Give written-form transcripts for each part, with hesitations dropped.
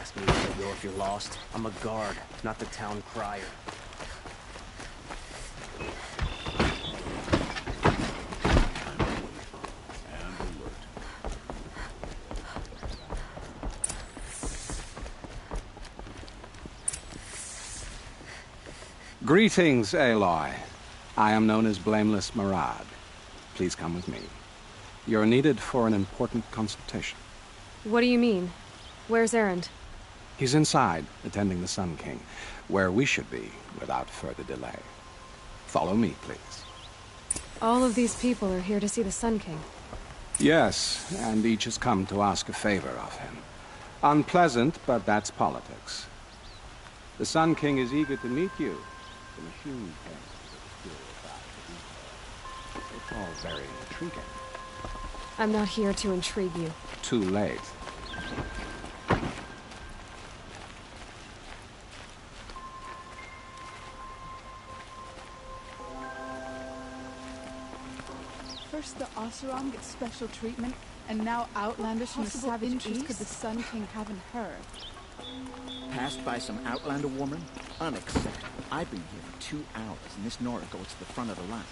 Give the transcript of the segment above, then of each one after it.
ask me to get you if you're lost. I'm a guard, not the town crier. Greetings, Aloy. I am known as Blameless Murad. Please come with me. You're needed for an important consultation. What do you mean? Where's Erend? He's inside, attending the Sun King, where we should be without further delay. Follow me, please. All of these people are here to see the Sun King. Yes, and each has come to ask a favor of him. Unpleasant, but that's politics. The Sun King is eager to meet you. The machine it's all very intriguing. I'm not here to intrigue you. Too late. First the Oseram gets special treatment, and now Outlanders from the Savage East could the Sun King haven't heard. Passed by some Outlander woman? Unacceptable. I've been here for 2 hours, and this Nora goes to the front of the line.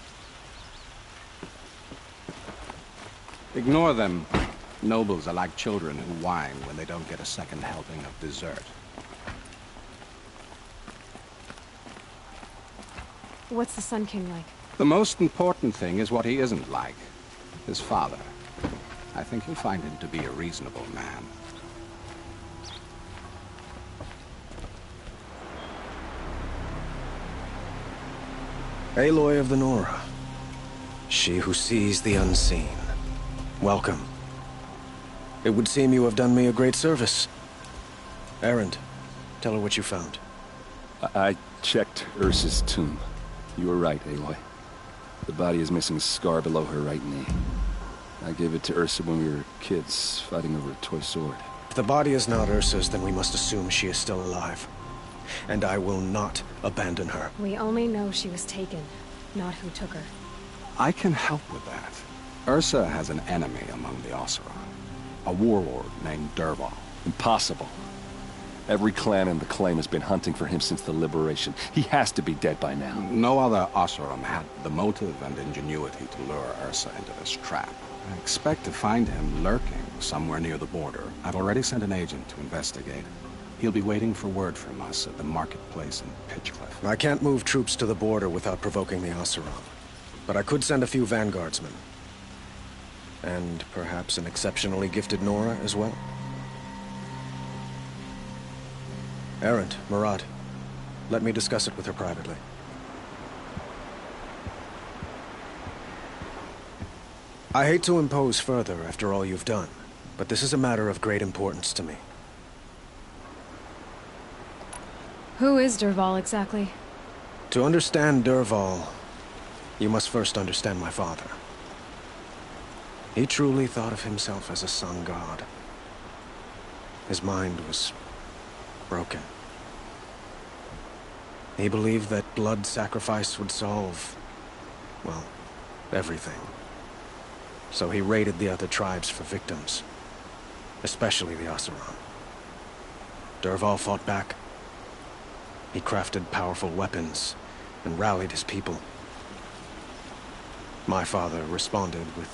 Ignore them. Nobles are like children who whine when they don't get a second helping of dessert. What's the Sun King like? The most important thing is what he isn't like. His father. I think you'll find him to be a reasonable man. Aloy of the Nora. She who sees the unseen. Welcome. It would seem you have done me a great service. Erend, tell her what you found. I checked Ursa's tomb. You were right, Aloy. The body is missing a scar below her right knee. I gave it to Ursa when we were kids, fighting over a toy sword. If the body is not Ursa's, then we must assume she is still alive. And I will not abandon her. We only know she was taken, not who took her. I can help with that. Ursa has an enemy among the Oseram. A warlord named Dervahl. Impossible. Every clan in the claim has been hunting for him since the liberation. He has to be dead by now. No other Oseram had the motive and ingenuity to lure Ursa into this trap. I expect to find him lurking somewhere near the border. I've already sent an agent to investigate. He'll be waiting for word from us at the marketplace in Pitchcliff. I can't move troops to the border without provoking the Oseram. But I could send a few vanguardsmen. And perhaps an exceptionally gifted Nora as well. Erend, Murad, let me discuss it with her privately. I hate to impose further after all you've done, but this is a matter of great importance to me. Who is Dervahl exactly? To understand Dervahl, you must first understand my father. He truly thought of himself as a sun god. His mind was broken. He believed that blood sacrifice would solve, well, everything. So he raided the other tribes for victims, especially the Oseram. Dervahl fought back. He crafted powerful weapons and rallied his people. My father responded with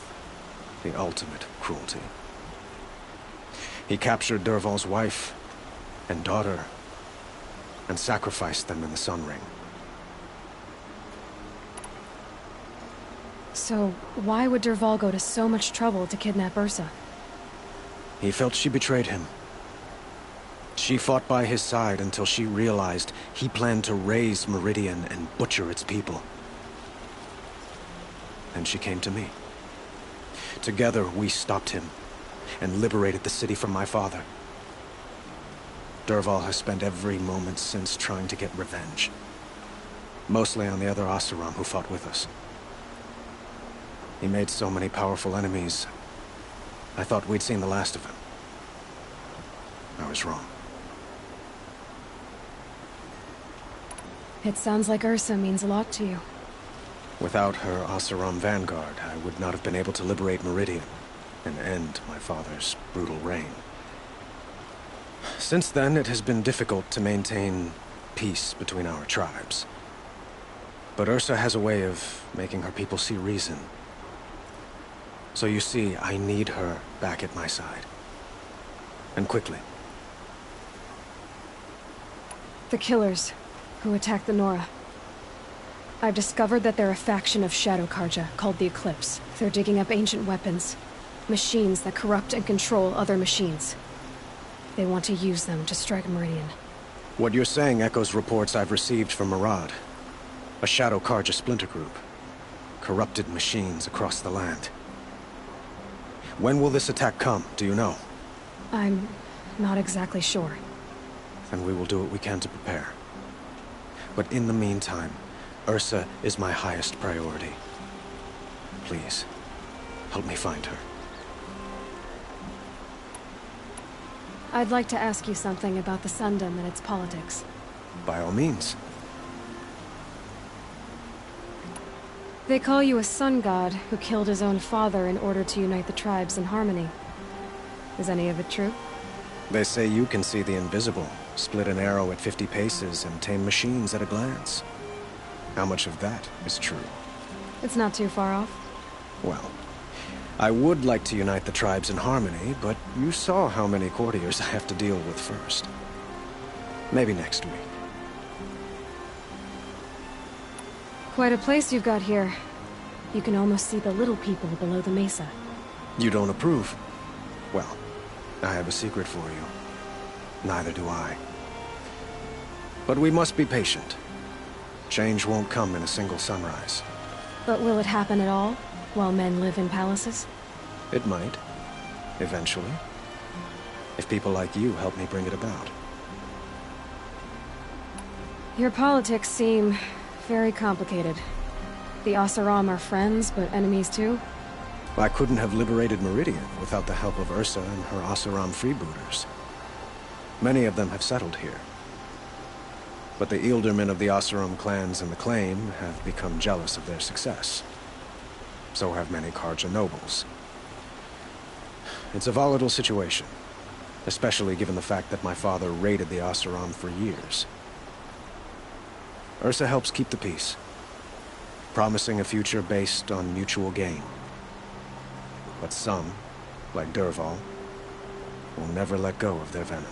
the ultimate cruelty. He captured Dervahl's wife and daughter and sacrificed them in the Sun Ring. So, why would Dervahl go to so much trouble to kidnap Ursa? He felt she betrayed him. She fought by his side until she realized he planned to raise Meridian and butcher its people. And she came to me. Together, we stopped him and liberated the city from my father. Dervahl has spent every moment since trying to get revenge. Mostly on the other Oseram who fought with us. He made so many powerful enemies, I thought we'd seen the last of him. I was wrong. It sounds like Ursa means a lot to you. Without her Oseram vanguard, I would not have been able to liberate Meridian and end my father's brutal reign. Since then, it has been difficult to maintain peace between our tribes. But Ursa has a way of making her people see reason. So you see, I need her back at my side. And quickly. The killers who attacked the Nora. I've discovered that they're a faction of Shadow Karja called the Eclipse. They're digging up ancient weapons. Machines that corrupt and control other machines. They want to use them to strike Meridian. What you're saying echoes reports I've received from Murad. A Shadow Karja splinter group. Corrupted machines across the land. When will this attack come, do you know? I'm not exactly sure. Then we will do what we can to prepare. But in the meantime, Ursa is my highest priority. Please, help me find her. I'd like to ask you something about the Sundom and its politics. By all means. They call you a sun god who killed his own father in order to unite the tribes in harmony. Is any of it true? They say you can see the invisible, split an arrow at 50 paces, and tame machines at a glance. How much of that is true? It's not too far off. Well, I would like to unite the tribes in harmony, but you saw how many courtiers I have to deal with first. Maybe next week. Quite a place you've got here. You can almost see the little people below the mesa. You don't approve? Well, I have a secret for you. Neither do I. But we must be patient. Change won't come in a single sunrise. But will it happen at all, while men live in palaces? It might. Eventually. If people like you help me bring it about. Your politics seem very complicated. The Oseram are friends, but enemies too? I couldn't have liberated Meridian without the help of Ursa and her Oseram freebooters. Many of them have settled here. But the Ealdormen of the Oseram clans and the Claim have become jealous of their success. So have many Karja nobles. It's a volatile situation, especially given the fact that my father raided the Oseram for years. Ursa helps keep the peace, promising a future based on mutual gain. But some, like Dervahl, will never let go of their venom.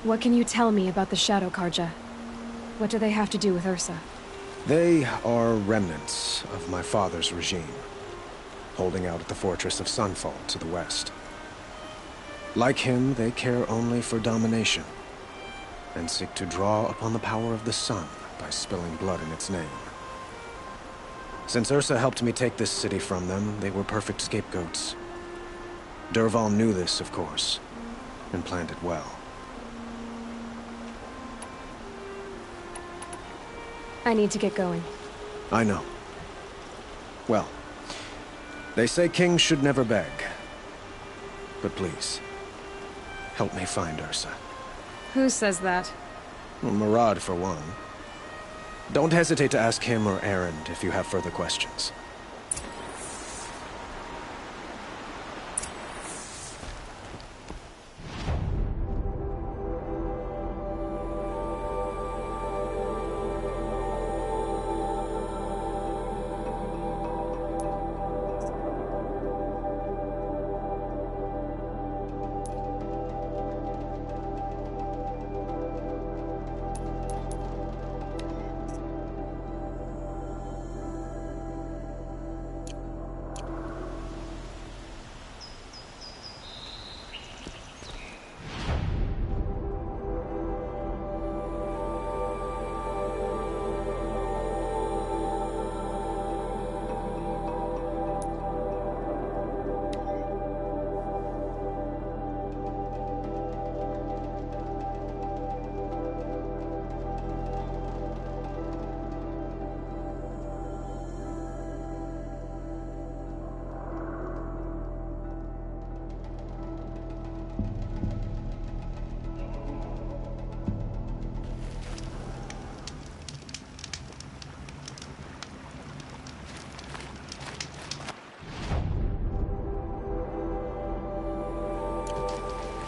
What can you tell me about the Shadow Karja? What do they have to do with Ursa? They are remnants of my father's regime, holding out at the fortress of Sunfall to the west. Like him, they care only for domination, and seek to draw upon the power of the sun by spilling blood in its name. Since Ursa helped me take this city from them, they were perfect scapegoats. Dervahl knew this, of course, and planned it well. I need to get going. I know. Well, they say kings should never beg. But please, help me find Ursa. Who says that? Well, Murad, for one. Don't hesitate to ask him or Erend if you have further questions.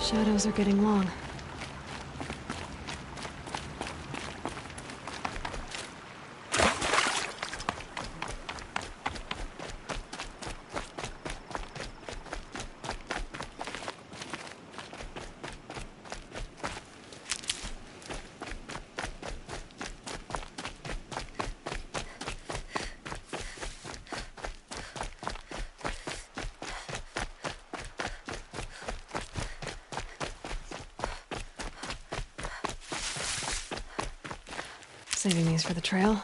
Shadows are getting long. Saving these for the trail.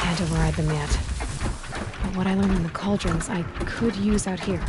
Can't override them yet. But what I learned in the cauldrons, I could use out here.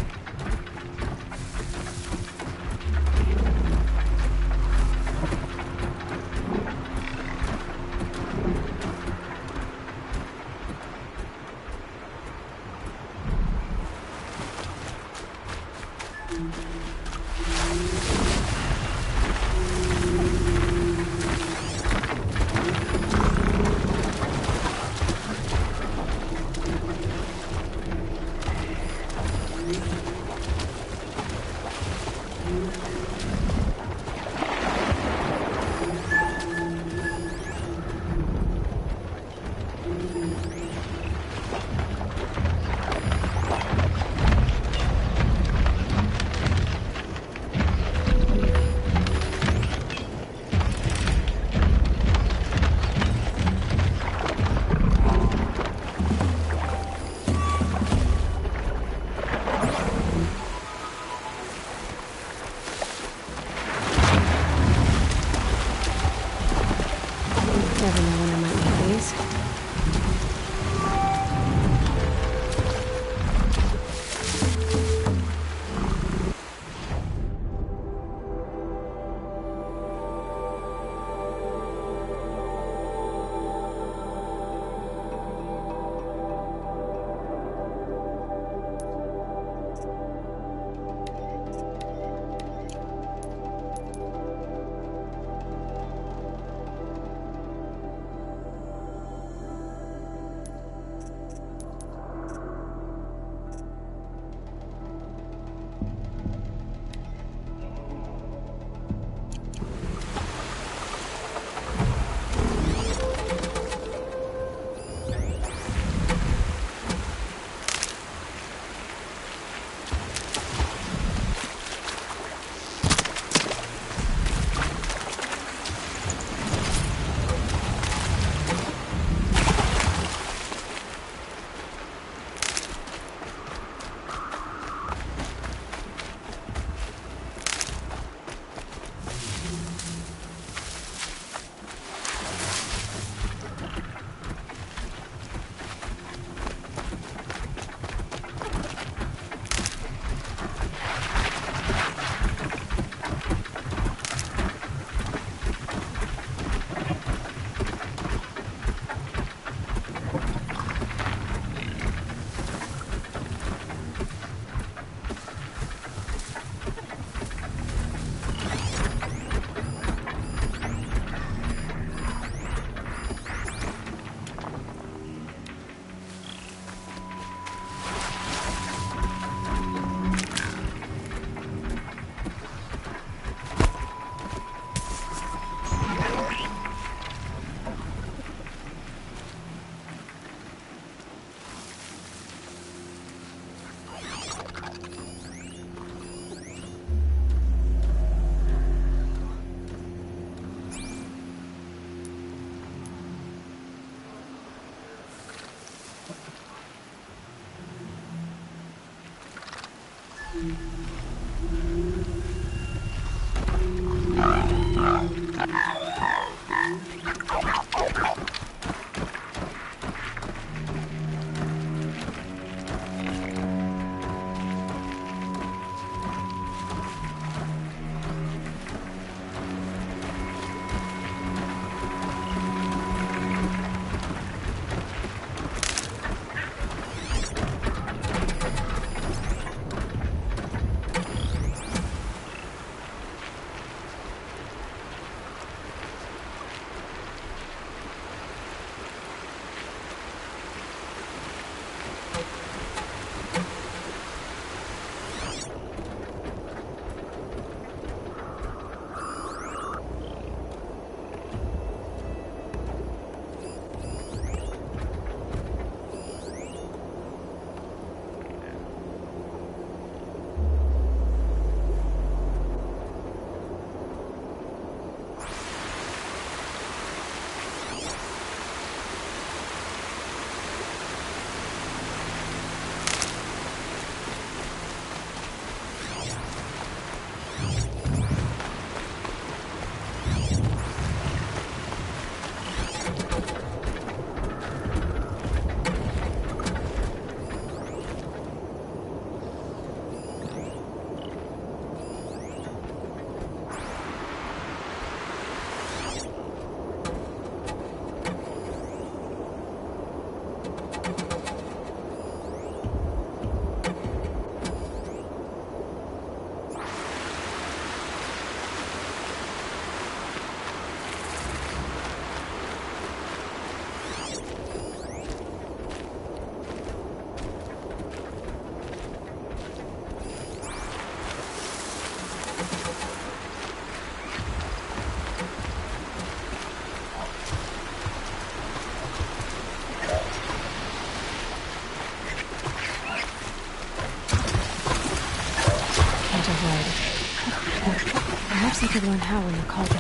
Perhaps I could learn how in the cauldron.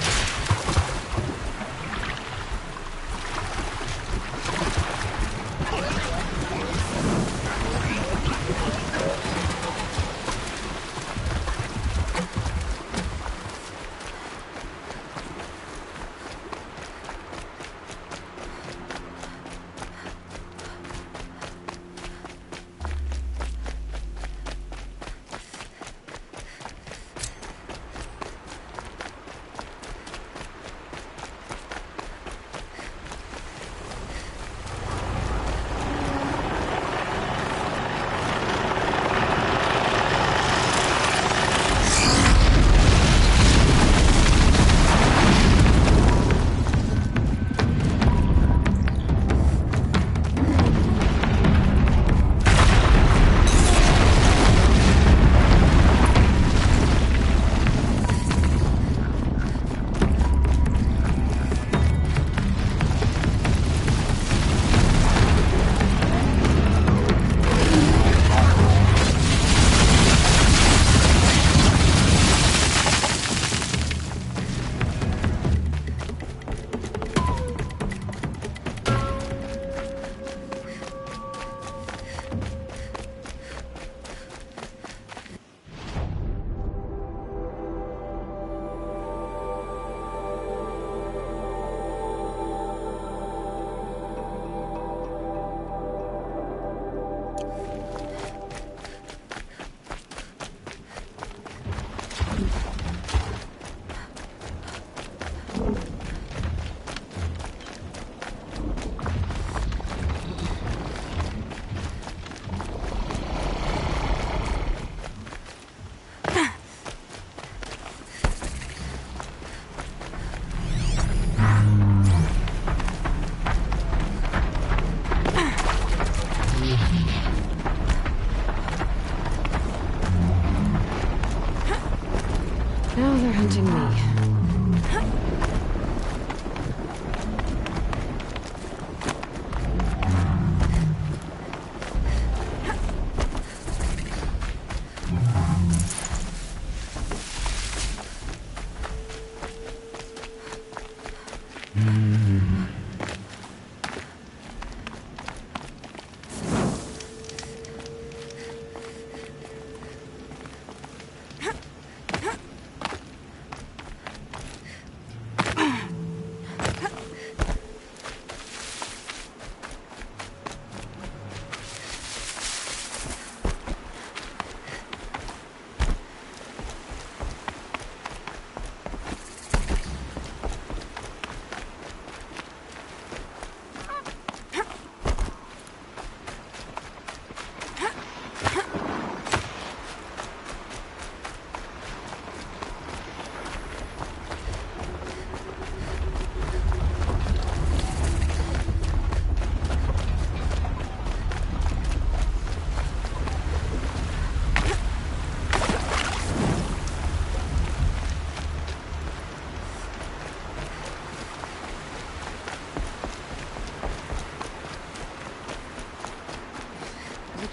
Now they're hunting me.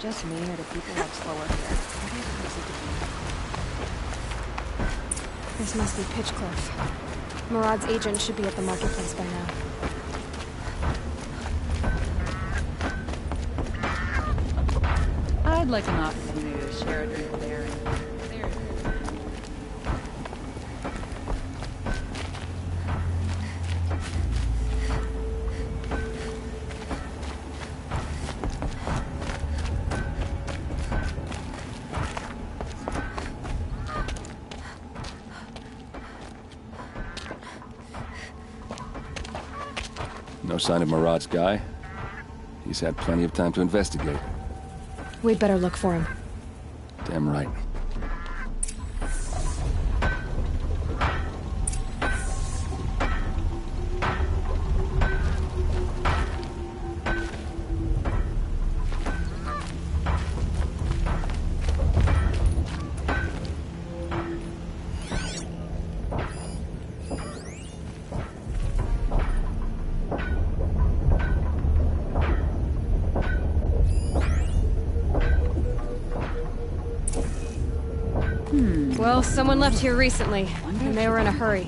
just me, or do people have slower hair? This must be Pitchcliff. Murad's agent should be at the marketplace by now. I'd like an opportunity to share a drink with Aaron. No sign of Murad's guy. He's had plenty of time to investigate. We'd better look for him. Damn right. Well, someone left here recently, and they were in a hurry.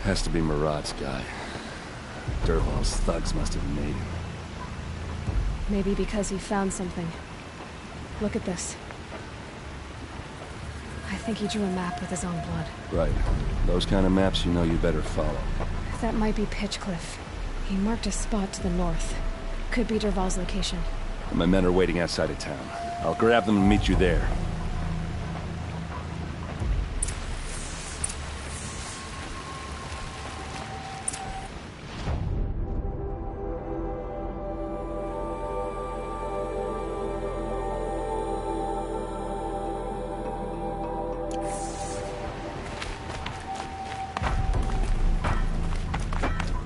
Has to be Murad's guy. Dervahl's thugs must have made him. Maybe because he found something. Look at this. I think he drew a map with his own blood. Right. Those kind of maps you know you better follow. That might be Pitchcliff. He marked a spot to the north. Could be Dervahl's location. My men are waiting outside of town. I'll grab them and meet you there.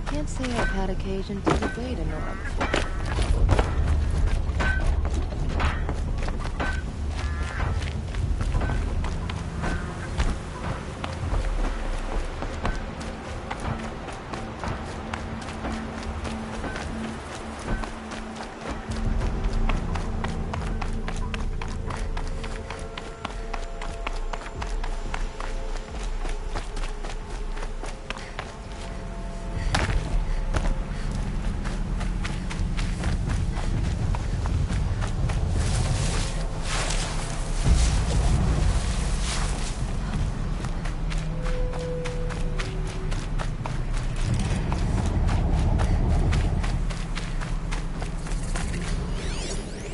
Can't say I've had occasion to debate a Nora before.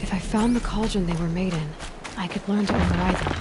If I found the cauldron they were made in, I could learn to override them.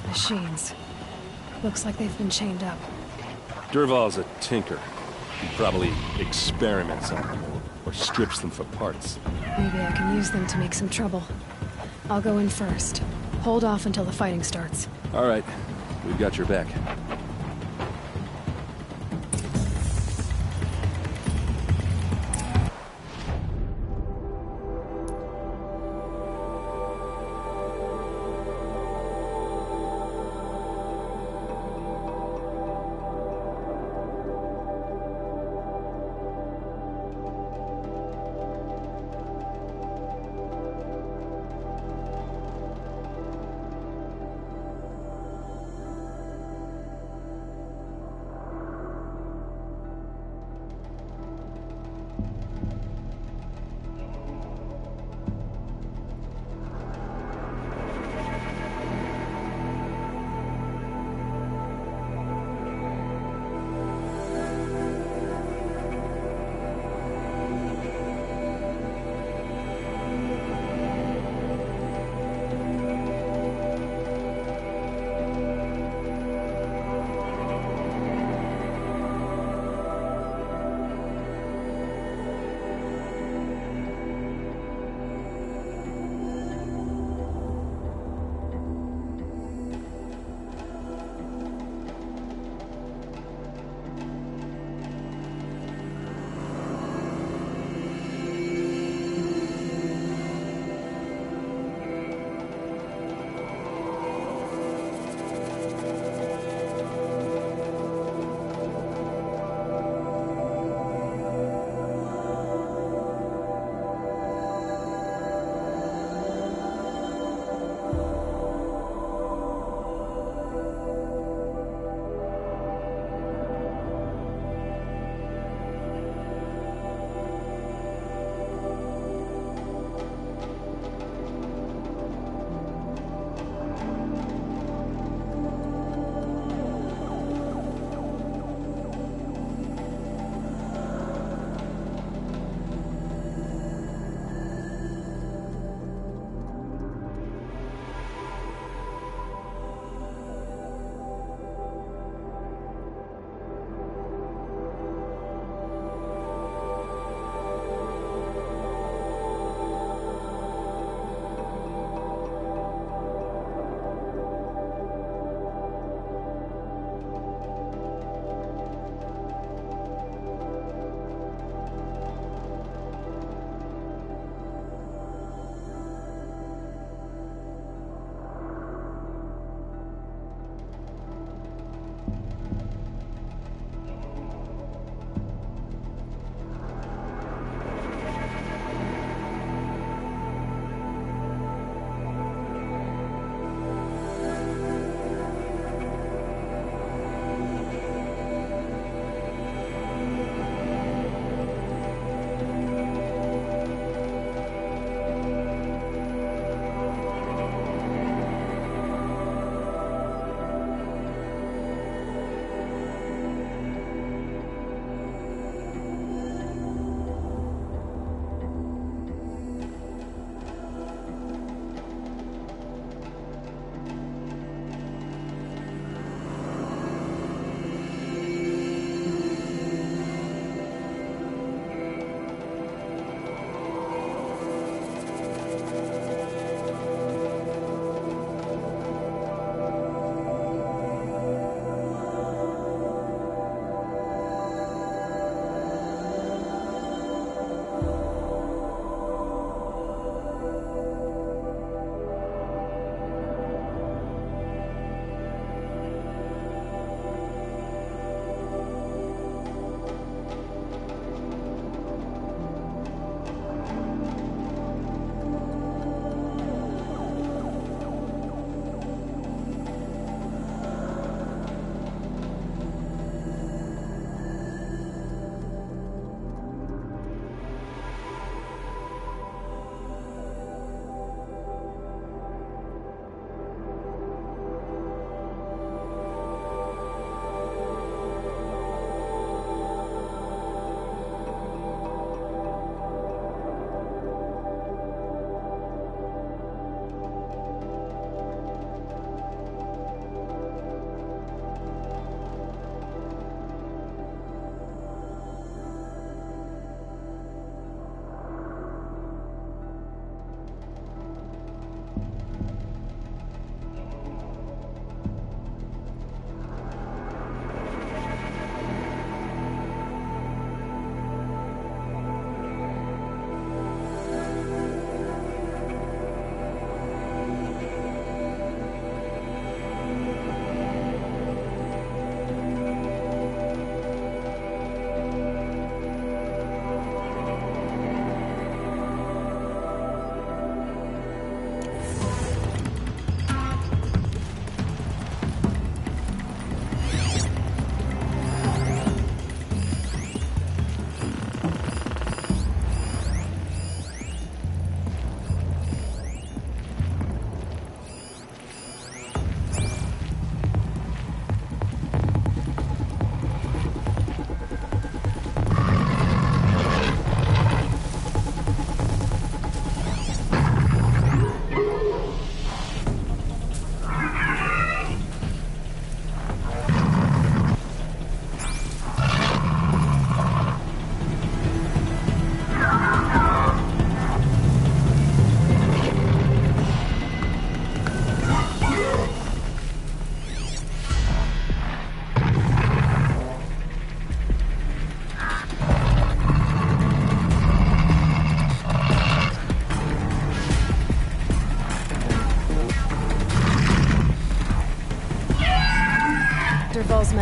Machines. Looks like they've been chained up. Dervahl's a tinker. He probably experiments on them or strips them for parts. Maybe I can use them to make some trouble. I'll go in first. Hold off until the fighting starts. All right. We've got your back.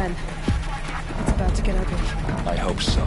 men. It's about to get ugly. I hope so.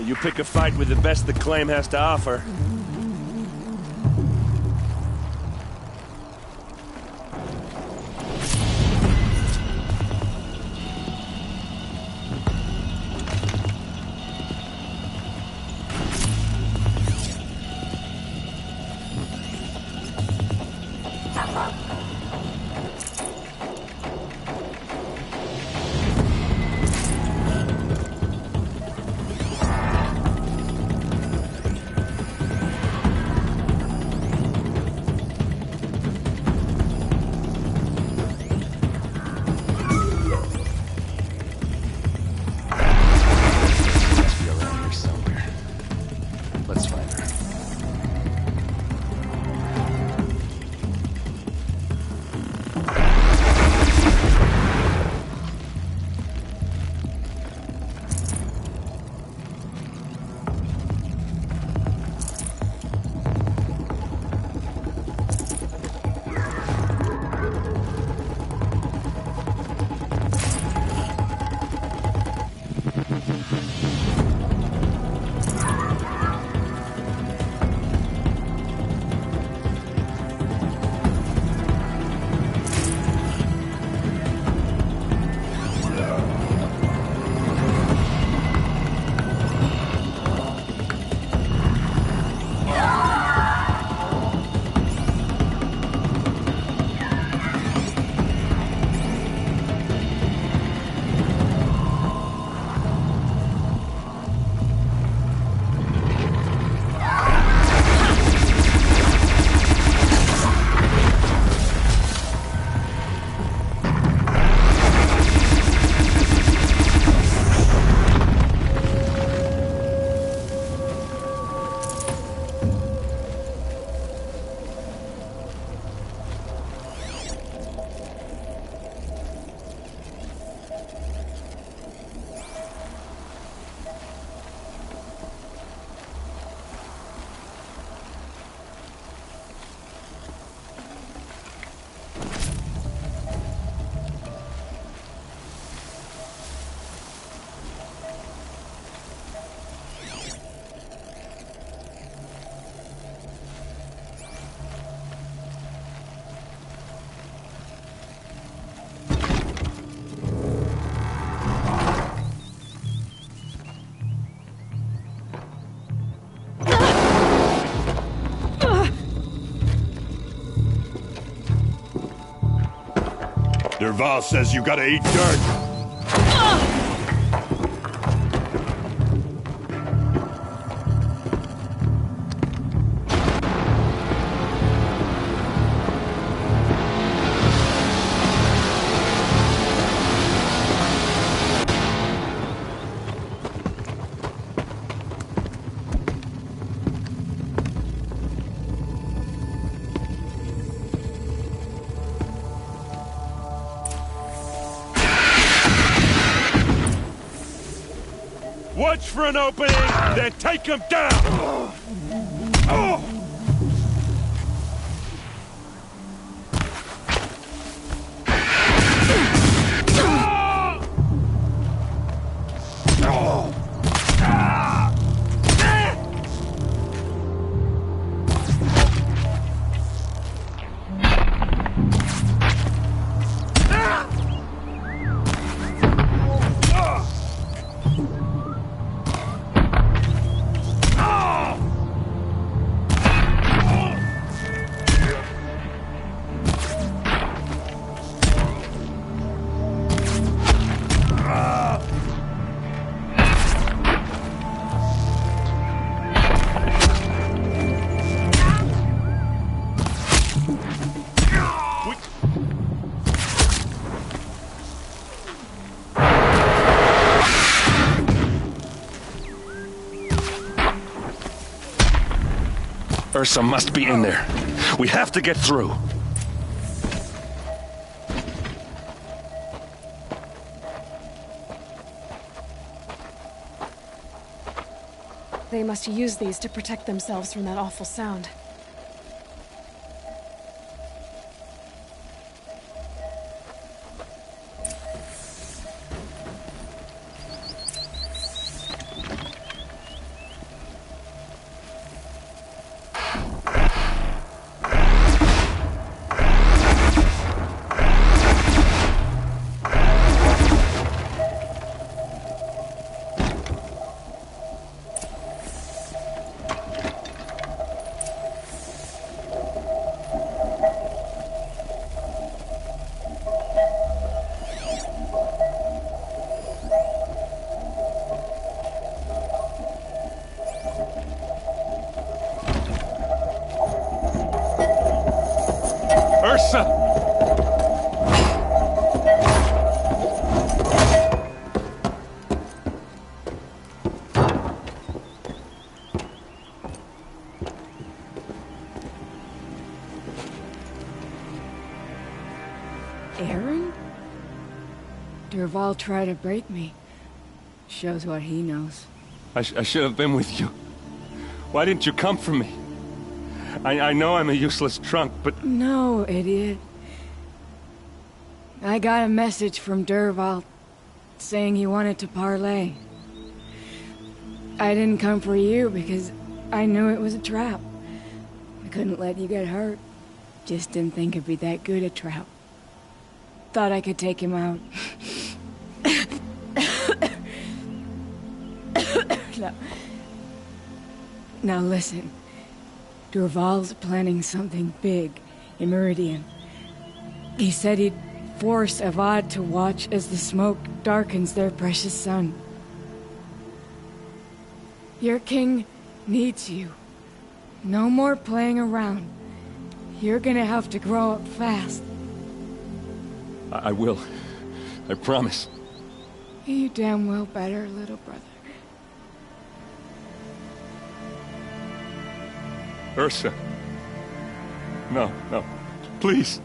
You pick a fight with the best the claim has to offer. Derval says you gotta eat dirt. Watch for an opening, then take him down! Ursa must be in there. We have to get through. They must use these to protect themselves from that awful sound. Durval tried to break me. Shows what he knows. I should have been with you. Why didn't you come for me? I know I'm a useless trunk, but... No, idiot. I got a message from Durval saying he wanted to parlay. I didn't come for you because I knew it was a trap. I couldn't let you get hurt. Just didn't think it'd be that good a trap. Thought I could take him out. Now listen. Durval's planning something big in Meridian. He said he'd force Avad to watch as the smoke darkens their precious sun. Your king needs you. No more playing around. You're gonna have to grow up fast. I will. I promise. You damn well better, little brother. Ursa. No, no. Please.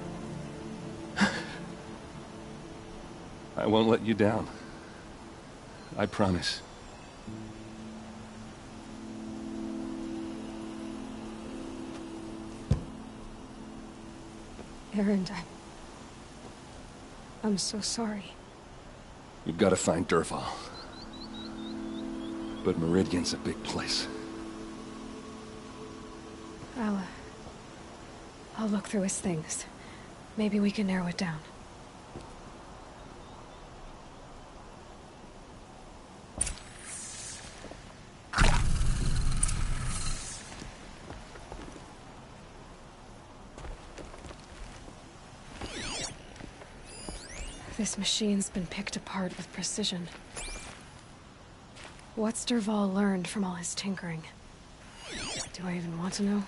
I won't let you down. I promise. Erend, I'm so sorry. You've got to find Durval. But Meridian's a big place. I'll look through his things. Maybe we can narrow it down. This machine's been picked apart with precision. What's Durval learned from all his tinkering? Do I even want to know?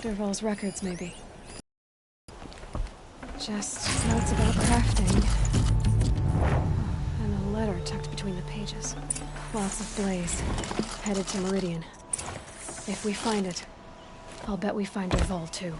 Durval's records, maybe. Just notes about crafting. And a letter tucked between the pages. Lots of blaze. Headed to Meridian. If we find it, I'll bet we find Durval too.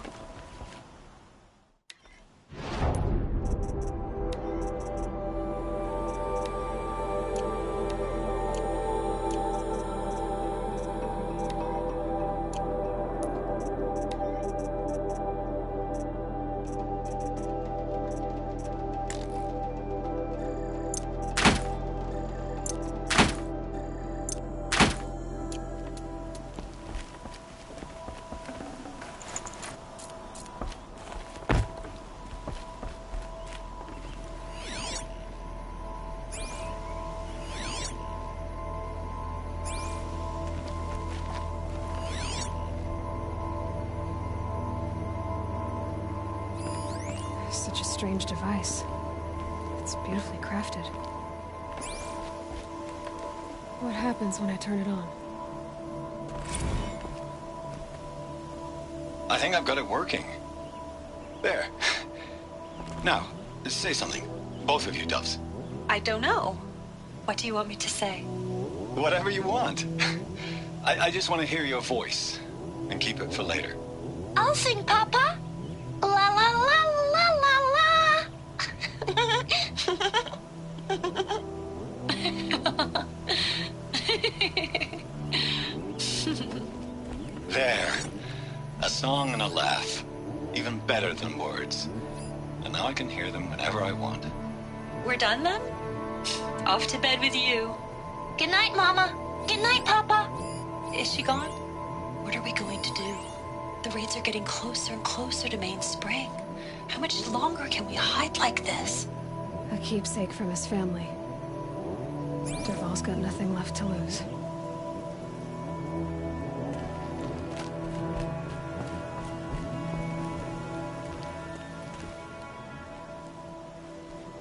Such a strange device. It's beautifully crafted. What happens when I turn it on? I think I've got it working. There. Now, say something. Both of you, Doves. I don't know. What do you want me to say? Whatever you want. I just want to hear your voice. And keep it for later. I'll sing, Papa. La la la la la la. There. A song and a laugh. Even better than words. And now I can hear them whenever I want. We're done then? Off to bed with you. Good night, Mama. Good night, Papa. Is she gone? What are we going to do? The raids are getting closer and closer to Main Spring. How much longer can we hide like this? A keepsake from his family. Durval's got nothing left to lose.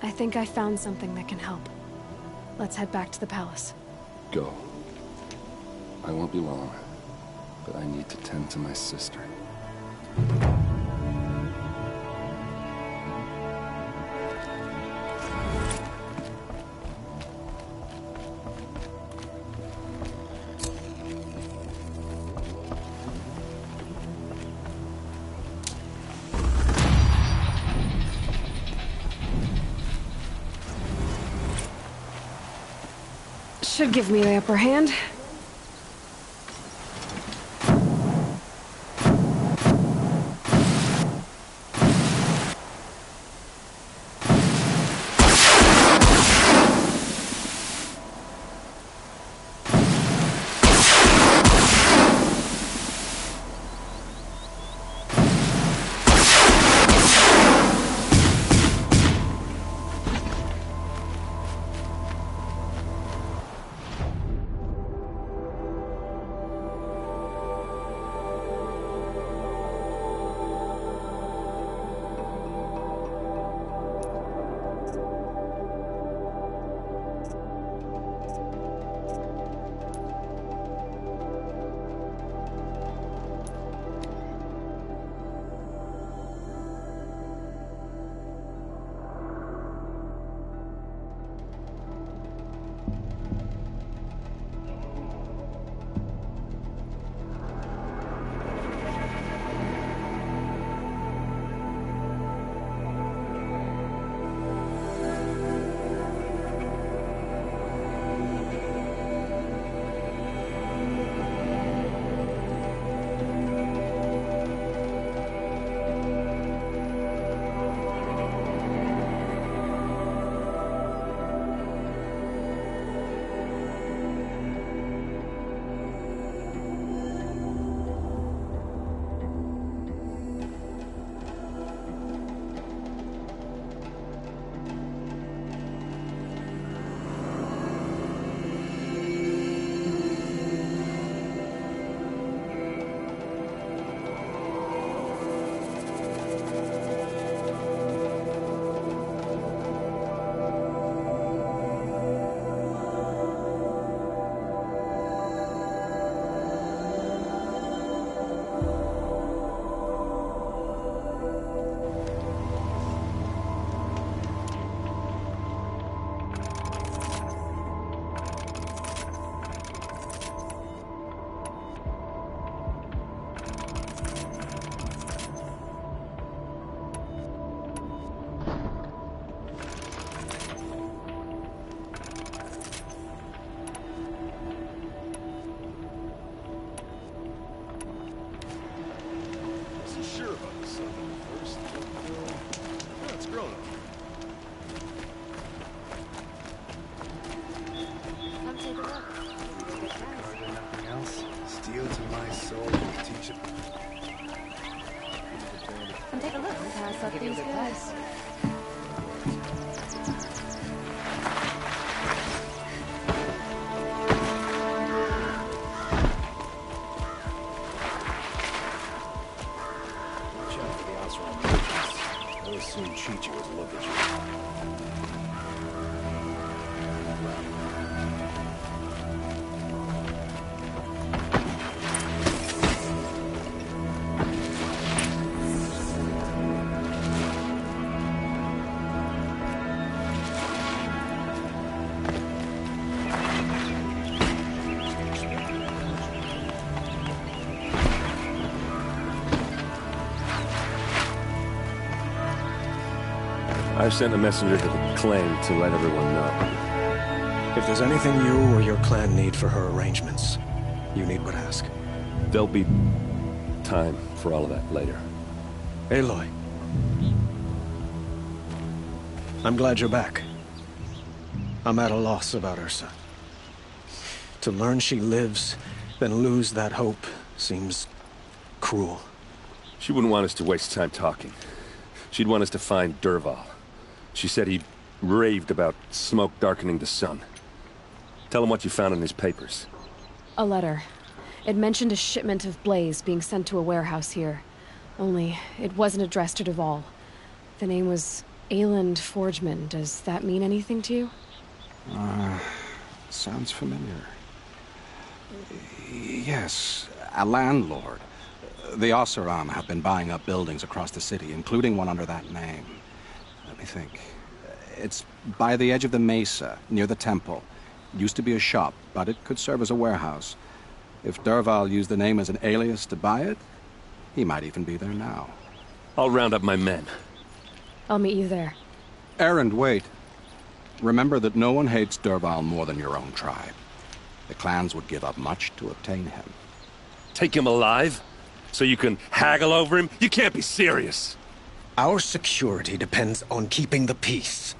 I think I found something that can help. Let's head back to the palace. Go. I won't be long, but I need to tend to my sister. should give me the upper hand. I've sent a messenger to the clan to let everyone know. If there's anything you or your clan need for her arrangements, you need but ask. There'll be time for all of that later. Aloy. I'm glad you're back. I'm at a loss about Ursa. To learn she lives, then lose that hope, seems cruel. She wouldn't want us to waste time talking. She'd want us to find Dervahl. She said he raved about smoke darkening the sun. Tell him what you found in his papers. A letter. It mentioned a shipment of blaze being sent to a warehouse here. Only, it wasn't addressed to Dervahl. The name was Ayland Forgeman. Does that mean anything to you? Sounds familiar. Yes, a landlord. The Oseram have been buying up buildings across the city, including one under that name. Let me think. It's by the edge of the mesa, near the temple. It used to be a shop, but it could serve as a warehouse. If Dervahl used the name as an alias to buy it, he might even be there now. I'll round up my men. I'll meet you there. Erend, wait. Remember that no one hates Dervahl more than your own tribe. The clans would give up much to obtain him. Take him alive? So you can haggle over him? You can't be serious. Our security depends on keeping the peace.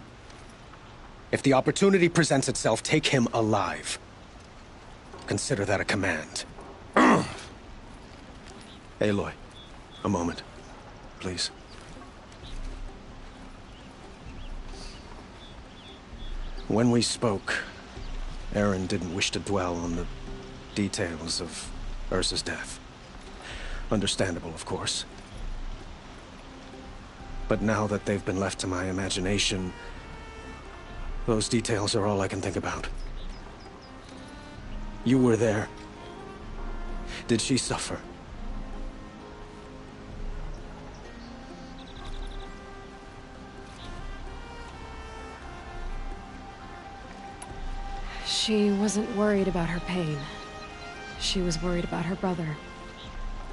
If the opportunity presents itself, take him alive. Consider that a command. Aloy, a moment, please. When we spoke, Aaron didn't wish to dwell on the details of Ursa's death. Understandable, of course. But now that they've been left to my imagination, those details are all I can think about. You were there. Did she suffer? She wasn't worried about her pain. She was worried about her brother.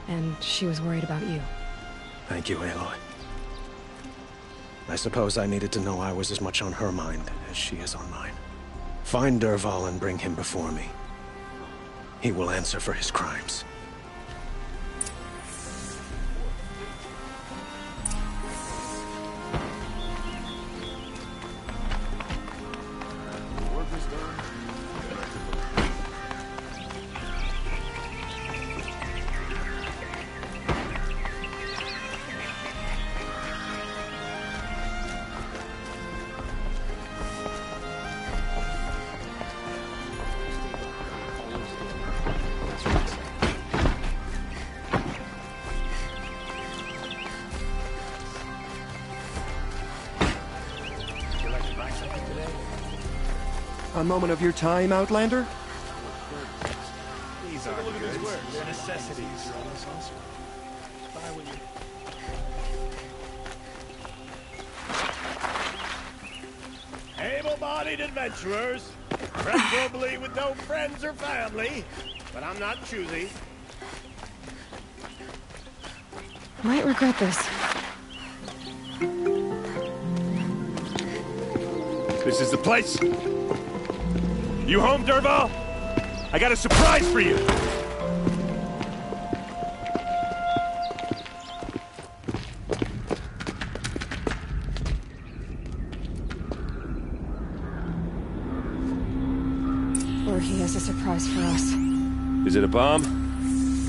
And she was worried about you. Thank you, Aloy. I suppose I needed to know I was as much on her mind as she is on mine. Find Dervahl and bring him before me. He will answer for his crimes. A moment of your time, Outlander? These are goods. They're necessities. Able-bodied adventurers, preferably with no friends or family, but I'm not choosy. Might regret this. This is the place. You home, Dervahl? I got a surprise for you. Or he has a surprise for us. Is it a bomb?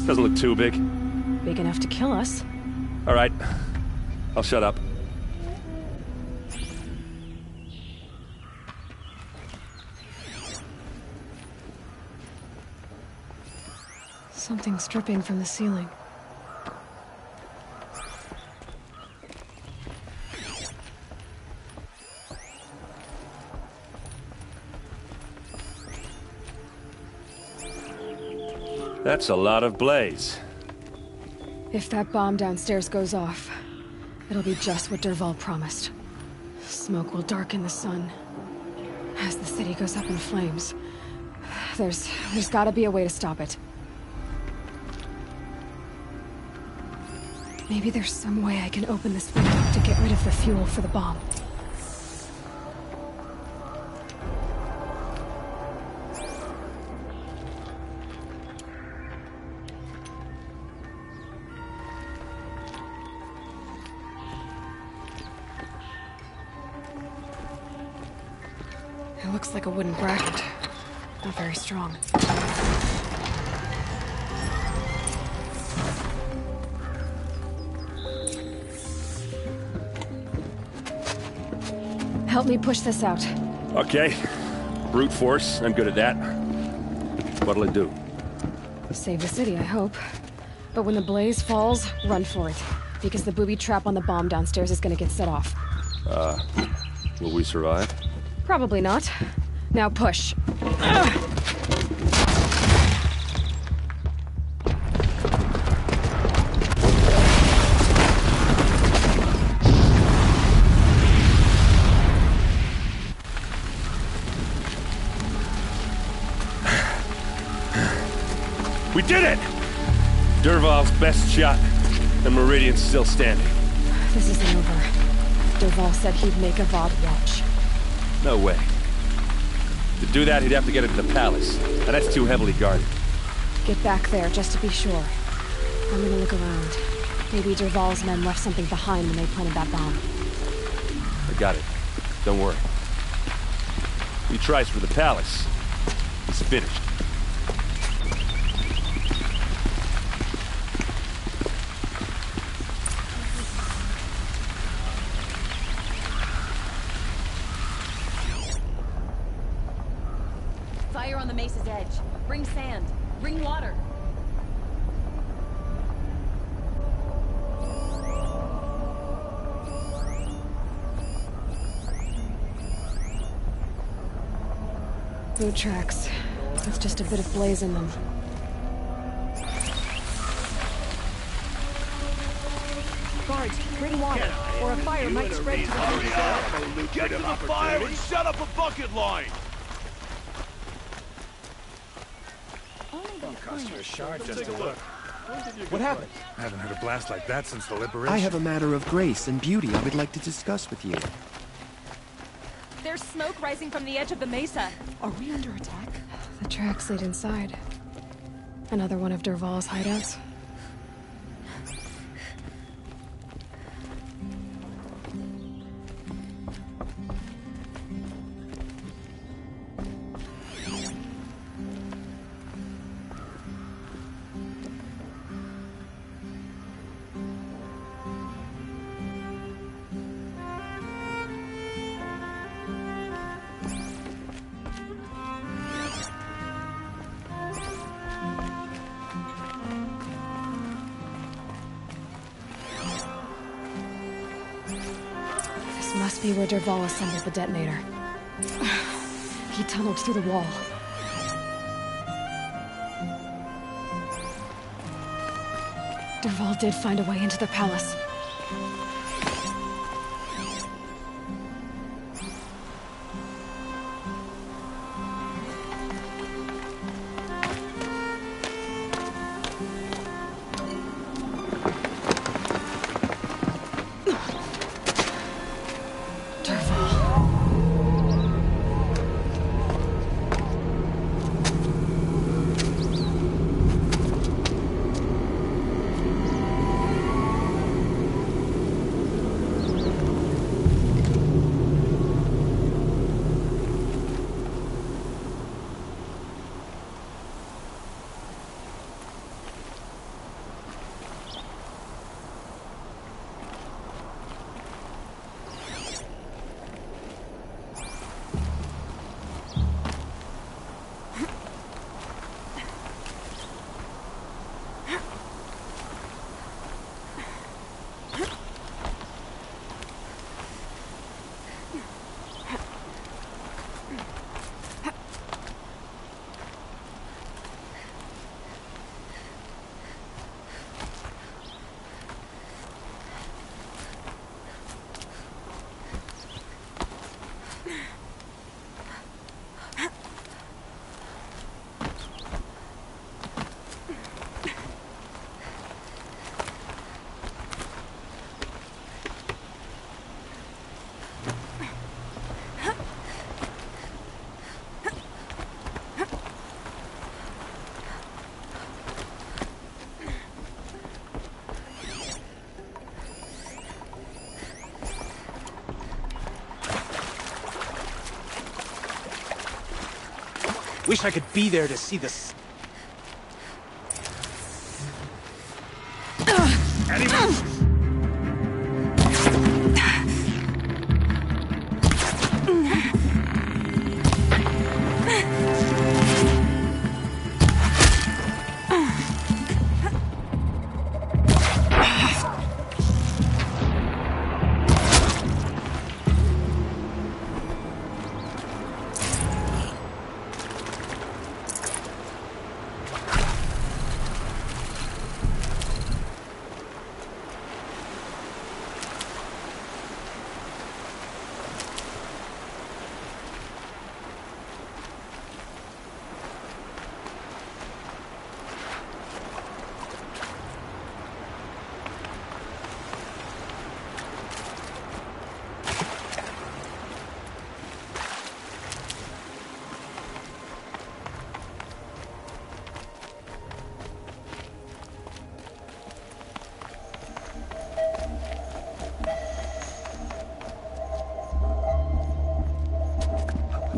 Doesn't look too big. Big enough to kill us. All right. I'll shut up. Something's dripping from the ceiling. That's a lot of blaze. If that bomb downstairs goes off, it'll be just what Dervahl promised. Smoke will darken the sun. As the city goes up in flames. There's gotta be a way to stop it. Maybe there's some way I can open this window to get rid of the fuel for the bomb. It looks like a wooden bracket. Not very strong. Help me push this out. Okay. Brute force. I'm good at that. What'll it do? Save the city, I hope. But when the blaze falls, run for it. Because the booby trap on the bomb downstairs is gonna get set off. Will we survive? Probably not. Now push. We did it! Dervahl's best shot, and Meridian's still standing. This isn't over. Dervahl said he'd make a VOD watch. No way. To do that, he'd have to get into the palace, and that's too heavily guarded. Get back there, just to be sure. I'm gonna look around. Maybe Derval's men left something behind when they planted that bomb. I got it. Don't worry. If he tries for the palace, he's finished. Fire on the mesa's edge. Bring sand. Bring water. Boot tracks. With just a bit of blaze in them. Guards, bring water, or a fire might spread to the village. Get to the fire and set up a bucket line! Cost you a shard just to look. What happened? I haven't heard a blast like that since the liberation. I have a matter of grace and beauty I would like to discuss with you. There's smoke rising from the edge of the mesa. Are we under attack? The tracks lead inside. Another one of Derval's hideouts. Must be where Derval assembled the detonator. He tunneled through the wall. Derval did find a way into the palace. Wish I could be there to see this.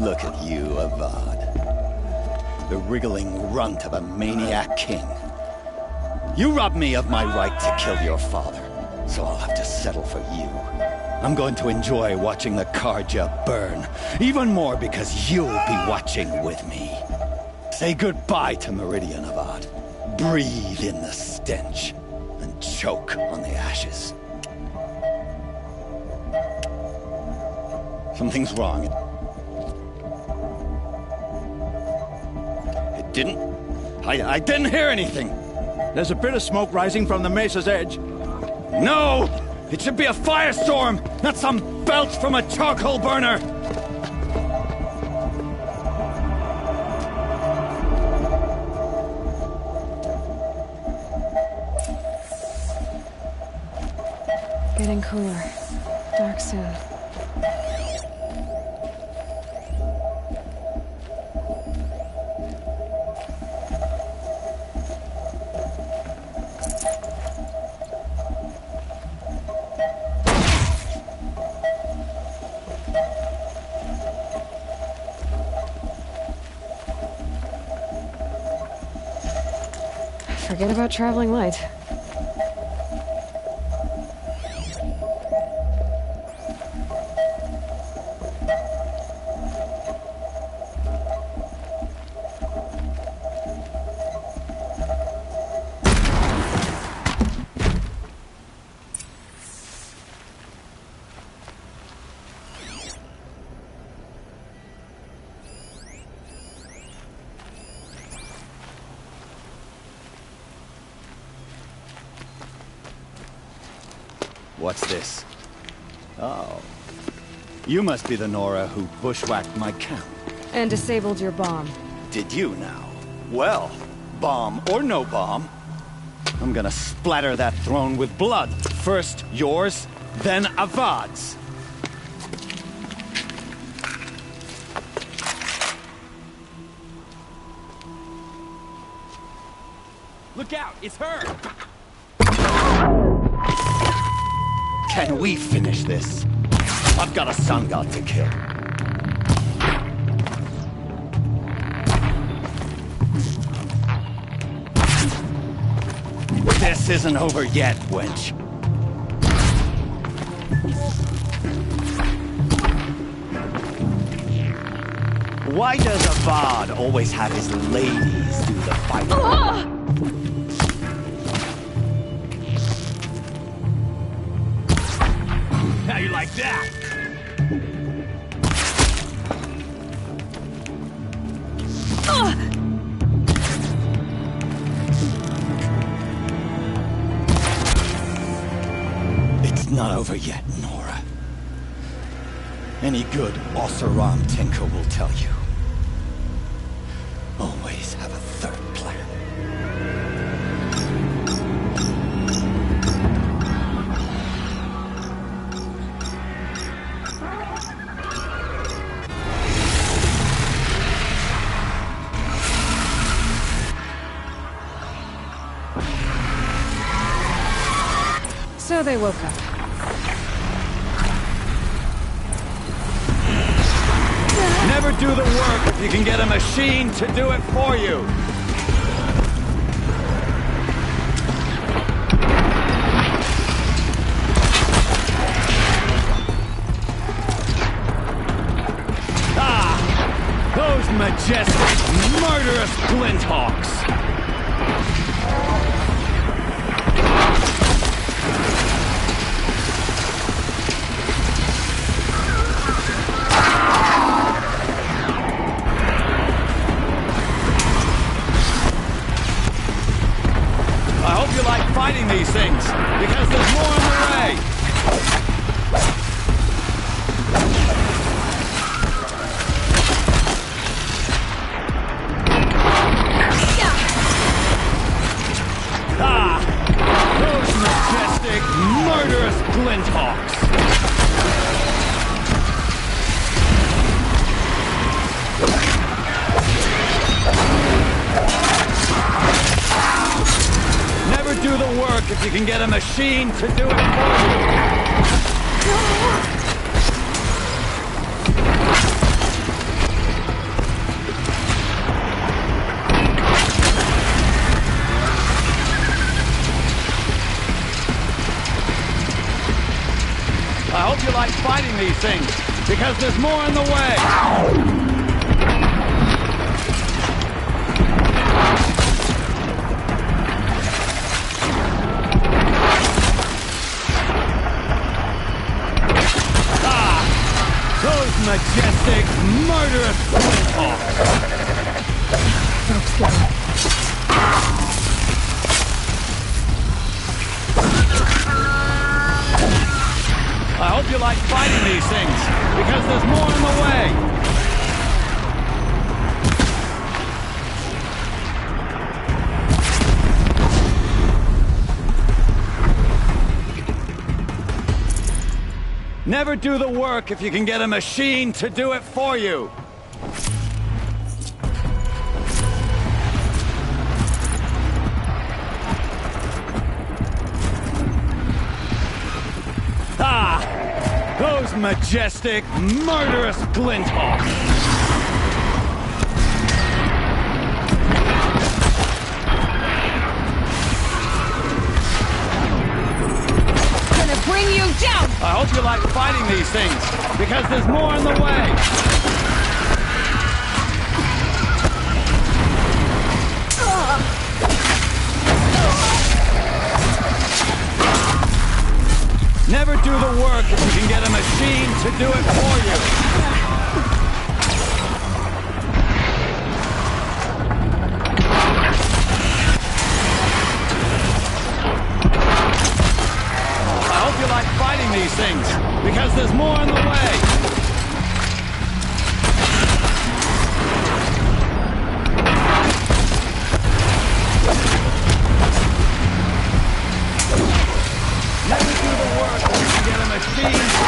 Look at you, Avad. The wriggling runt of a maniac king. You robbed me of my right to kill your father, so I'll have to settle for you. I'm going to enjoy watching the Karja burn, even more because you'll be watching with me. Say goodbye to Meridian, Avad. Breathe in the stench, and choke on the ashes. Something's wrong. It didn't... I didn't hear anything. There's a bit of smoke rising from the mesa's edge. No! It should be a firestorm, not some belch from a charcoal burner! Getting cooler. Dark soon. Forget about traveling light. What's this? Oh. You must be the Nora who bushwhacked my camp. And disabled your bomb. Did you now? Well, bomb or no bomb, I'm gonna splatter that throne with blood. First yours, then Avad's. Look out, it's her! Can we finish this? I've got a sun god to kill. This isn't over yet, wench. Why does Avad always have his ladies do the fighting? How you like that? It's not over yet, Nora. Any good Oseram tinker will tell you. Always have a third plan. So they woke up. Never do the work if you can get a machine to do it for you. Ah! Those majestic, murderous glinthawks! Fighting these things, because there's more in the way. Ah! Those majestic, murderous glinthawks! Do the work if you can get a machine to do it for you. fighting these things, because there's more in the way. Majestic, murderous Folks, get in. I hope you like fighting these things, because there's more in the way. Never do the work if you can get a machine to do it for you. Ah! Those majestic, murderous glinthawks! Bring you down! I hope you like fighting these things, because there's more in the way. Never do the work if you can get a machine to do it for you. You like fighting these things, because there's more in the way. Never do the work if you can get a machine to do it for you.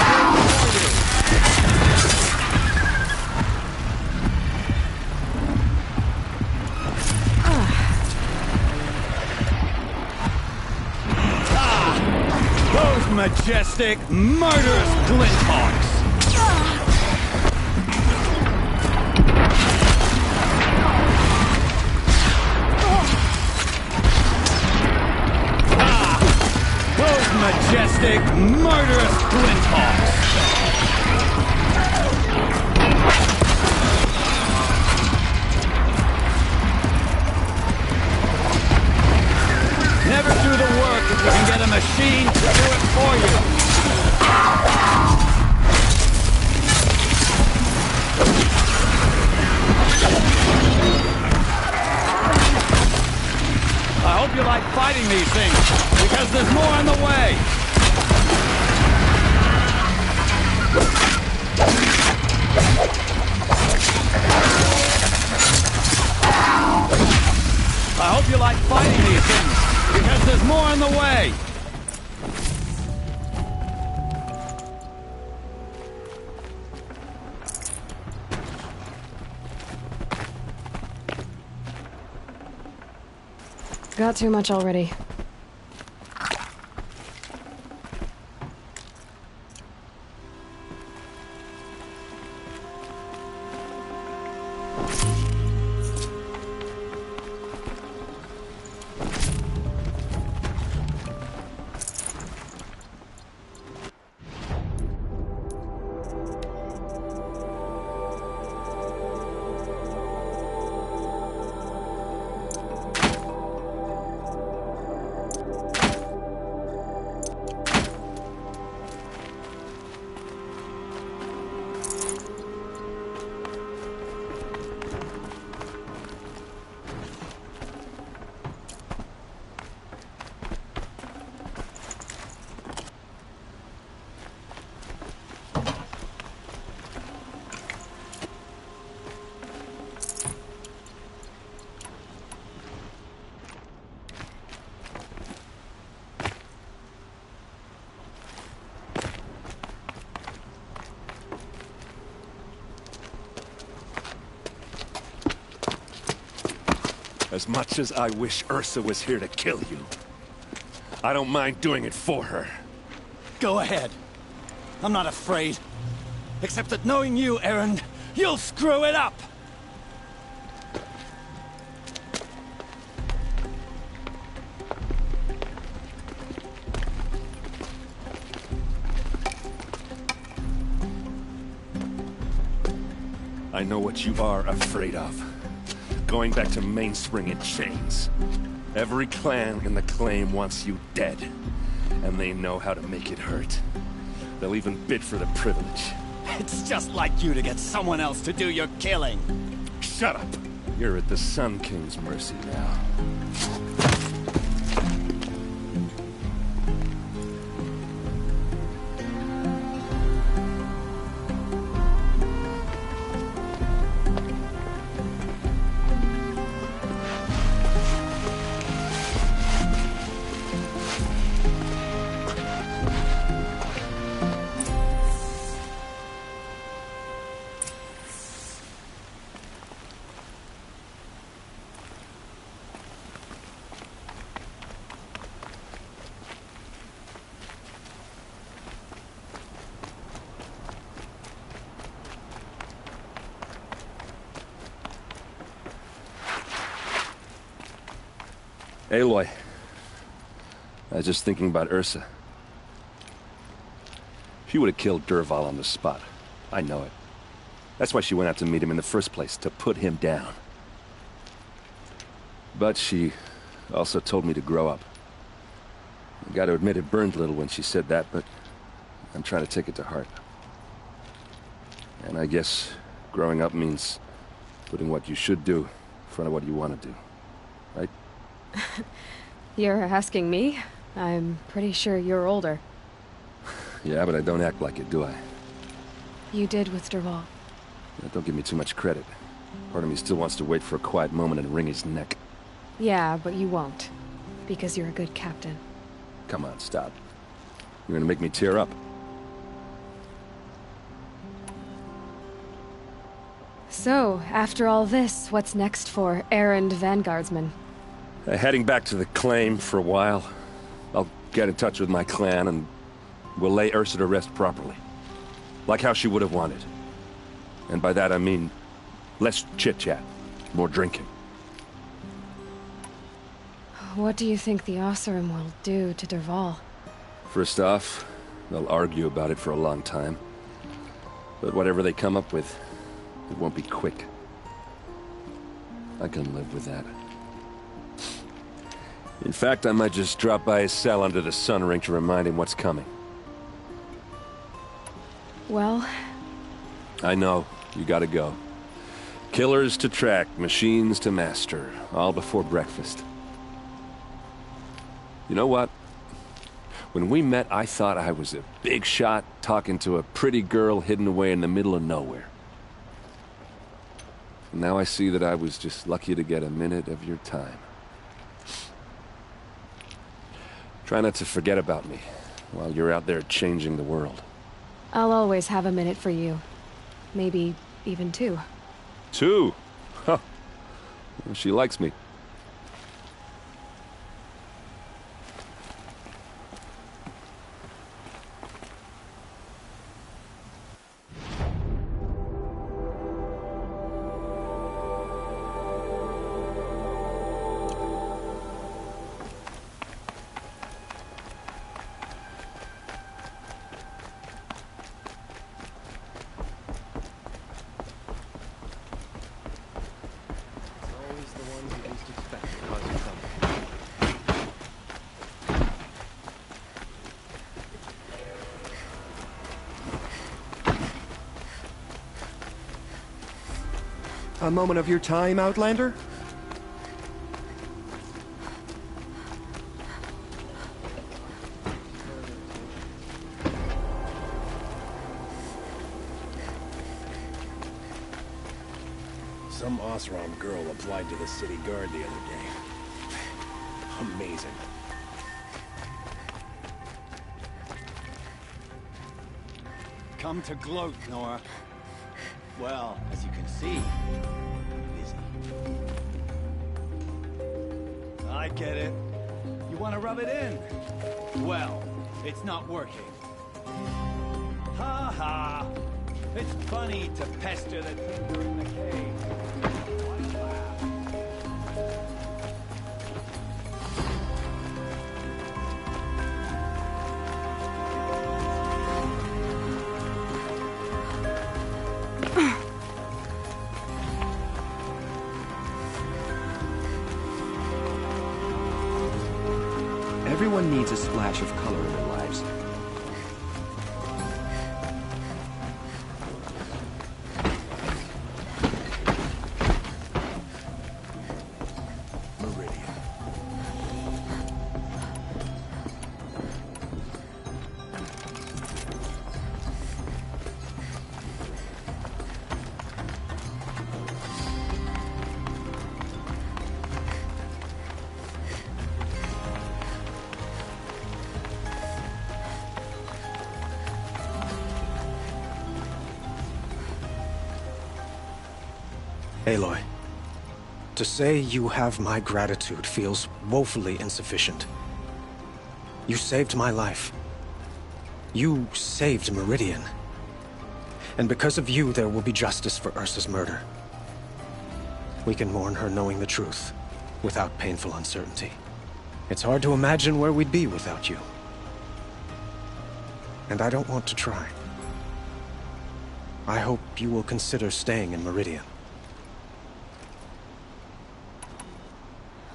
Majestic, murderous glinthawks! Those majestic, murderous glinthawks! Never do the work if you can get a machine to do it for you. I hope you like fighting these things, because there's more in the way. I hope you like fighting these things, because there's more in the way. Got too much already. As much as I wish Ursa was here to kill you, I don't mind doing it for her. Go ahead. I'm not afraid. Except that knowing you, Aaron, you'll screw it up! I know what you are afraid of. Going back to Mainspring in chains. Every clan in the claim wants you dead. And they know how to make it hurt. They'll even bid for the privilege. It's just like you to get someone else to do your killing. Shut up! You're at the Sun King's mercy now. Aloy, I was just thinking about Ursa. She would have killed Dervahl on the spot. I know it. That's why she went out to meet him in the first place, to put him down. But she also told me to grow up. I gotta admit it burned a little when she said that, but I'm trying to take it to heart. And I guess growing up means putting what you should do in front of what you want to do. Right? You're asking me? I'm pretty sure you're older. Yeah, but I don't act like it, do I? You did with Dervahl. Yeah, don't give me too much credit. Part of me still wants to wait for a quiet moment and wring his neck. Yeah, but you won't. Because you're a good captain. Come on, stop. You're gonna make me tear up. So, after all this, what's next for errand vanguardsman? Heading back to the claim for a while. I'll get in touch with my clan and we'll lay Ursa to rest properly. Like how she would have wanted. And by that I mean less chit-chat, more drinking. What do you think the Oseram will do to Dervahl? First off, they'll argue about it for a long time. But whatever they come up with, it won't be quick. I can live with that. In fact, I might just drop by his cell under the sun ring to remind him what's coming. Well... I know. You gotta go. Killers to track, machines to master. All before breakfast. You know what? When we met, I thought I was a big shot talking to a pretty girl hidden away in the middle of nowhere. And now I see that I was just lucky to get a minute of your time. Try not to forget about me while you're out there changing the world. I'll always have a minute for you. Maybe even two. Two? Huh. Well, she likes me. A moment of your time, Outlander? Some Oseram girl applied to the city guard the other day. Amazing. Come to gloat, Nora. Well, as you can see, busy. I get it. You want to rub it in? Well, it's not working. Ha ha! It's funny to pester the thing during the cave. Why laugh? Everyone needs a splash of color in their lives. Aloy, to say you have my gratitude feels woefully insufficient. You saved my life. You saved Meridian. And because of you, there will be justice for Ursa's murder. We can mourn her knowing the truth, without painful uncertainty. It's hard to imagine where we'd be without you. And I don't want to try. I hope you will consider staying in Meridian.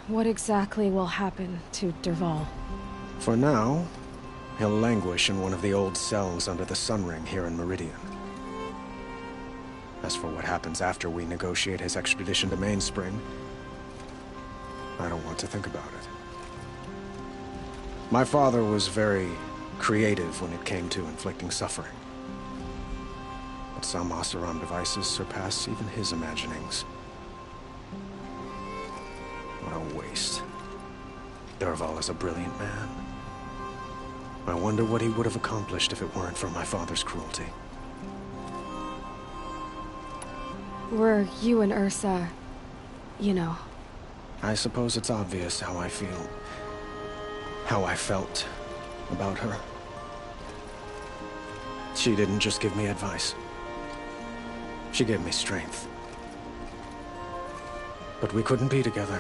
What exactly will happen to Dervahl? For now, he'll languish in one of the old cells under the Sun Ring here in Meridian. As for what happens after we negotiate his extradition to Mainspring, I don't want to think about it. My father was very creative when it came to inflicting suffering. But some Oseram devices surpass even his imaginings. What a waste. Dervahl is a brilliant man. I wonder what he would have accomplished if it weren't for my father's cruelty. Were you and Ursa, you know? I suppose it's obvious how I feel. How I felt about her. She didn't just give me advice. She gave me strength. But we couldn't be together.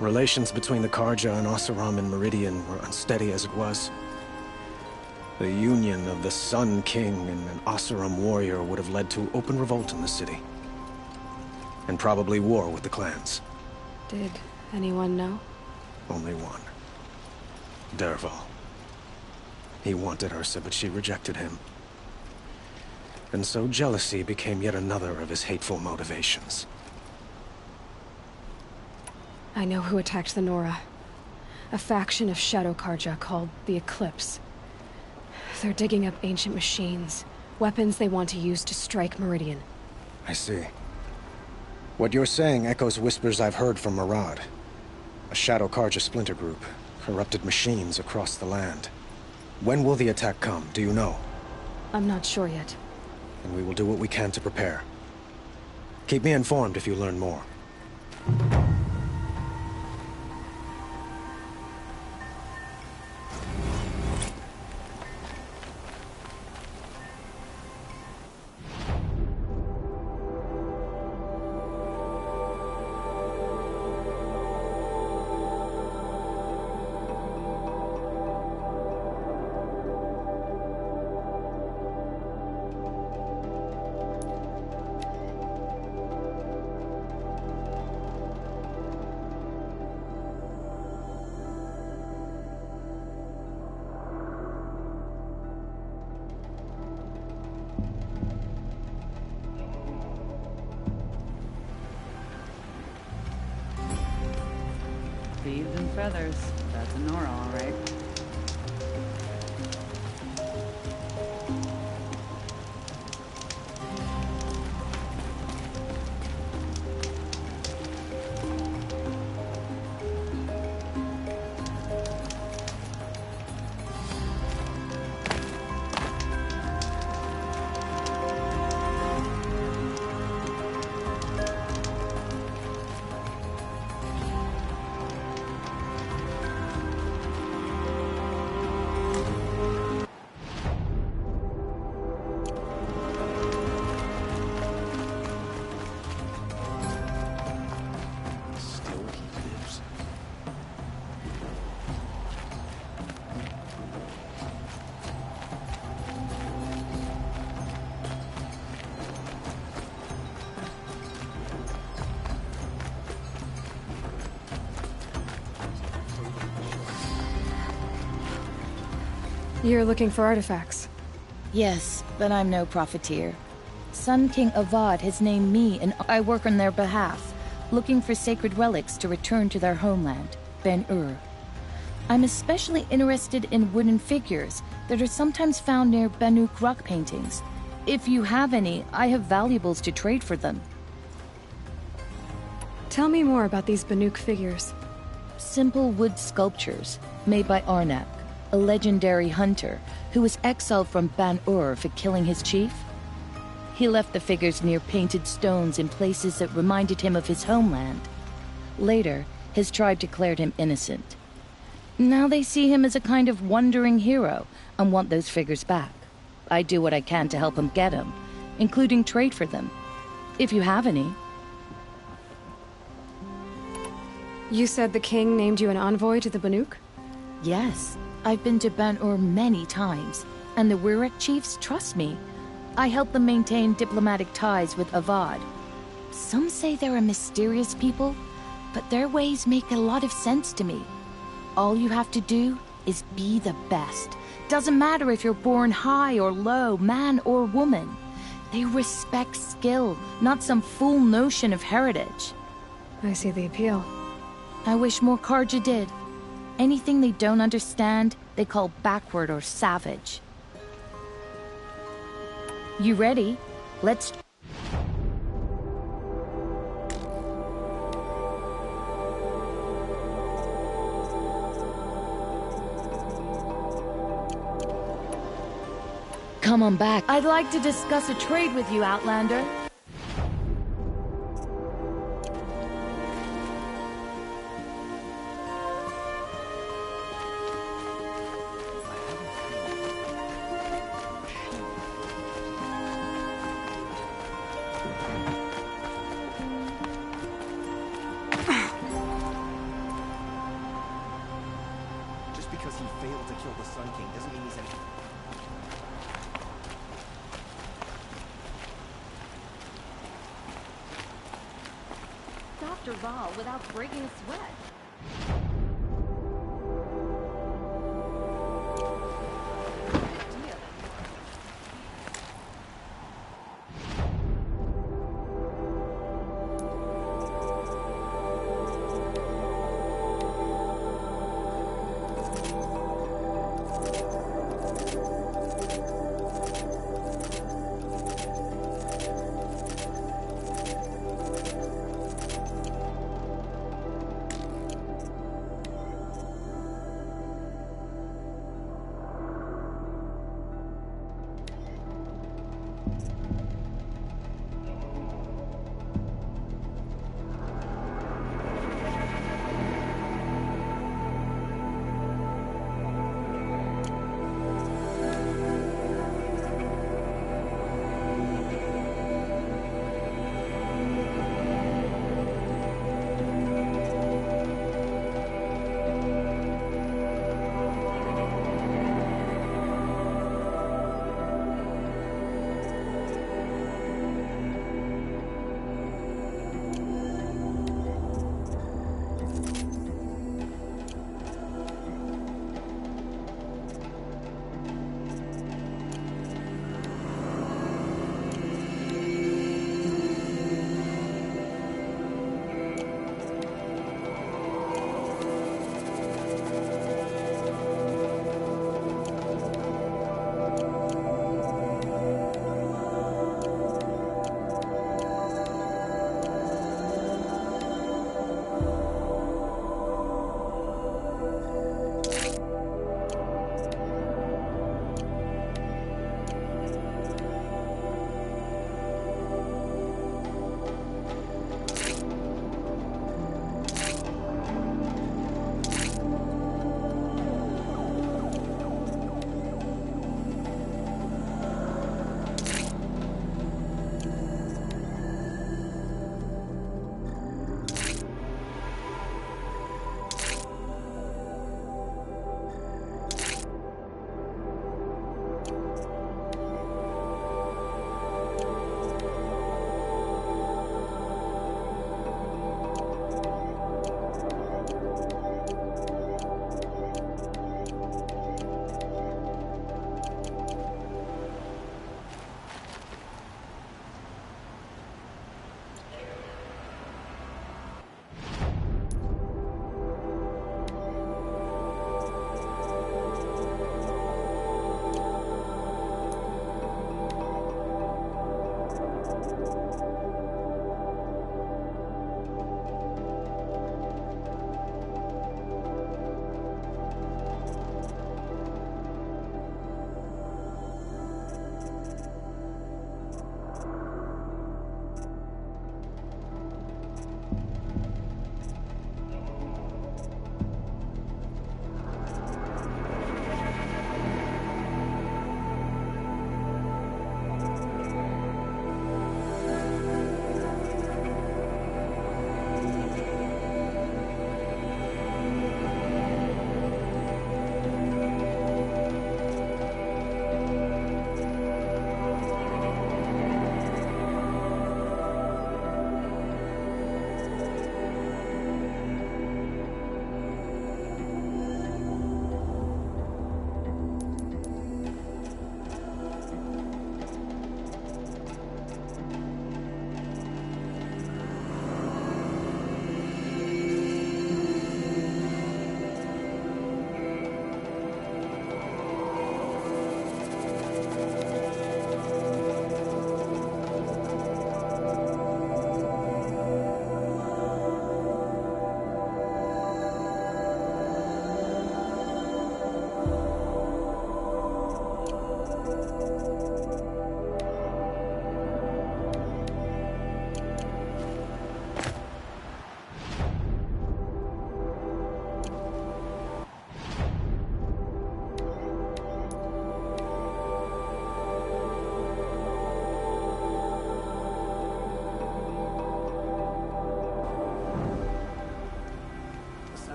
Relations between the Karja and Oseram in Meridian were unsteady as it was. The union of the Sun King and an Oseram warrior would have led to open revolt in the city. And probably war with the clans. Did anyone know? Only one. Dervahl. He wanted Ursa, but she rejected him. And so jealousy became yet another of his hateful motivations. I know who attacked the Nora. A faction of Shadow Karja called the Eclipse. They're digging up ancient machines, weapons they want to use to strike Meridian. I see. What you're saying echoes whispers I've heard from Murad. A Shadow Karja splinter group, corrupted machines across the land. When will the attack come, do you know? I'm not sure yet. And we will do what we can to prepare. Keep me informed if you learn more. Thieves and feathers. That's a Nora, all right. You're looking for artifacts? Yes, but I'm no profiteer. Sun King Avad has named me and I work on their behalf, looking for sacred relics to return to their homeland, Ben-Ur. I'm especially interested in wooden figures that are sometimes found near Banuk rock paintings. If you have any, I have valuables to trade for them. Tell me more about these Banuk figures. Simple wood sculptures made by Arnak, a legendary hunter who was exiled from Ban-Ur for killing his chief. He left the figures near painted stones in places that reminded him of his homeland. Later, his tribe declared him innocent. Now they see him as a kind of wandering hero and want those figures back. I do what I can to help him get them, including trade for them, if you have any. You said the king named you an envoy to the Banuk? Yes, I've been to Ban-Ur many times, and the Wirek chiefs trust me. I help them maintain diplomatic ties with Avad. Some say they're a mysterious people, but their ways make a lot of sense to me. All you have to do is be the best. Doesn't matter if you're born high or low, man or woman. They respect skill, not some fool notion of heritage. I see the appeal. I wish more Karja did. Anything they don't understand, they call backward or savage. You ready? Let's... Come on back. I'd like to discuss a trade with you, Outlander. Just because he failed to kill the Sun King doesn't mean he's any... Dr. Val without breaking a sweat.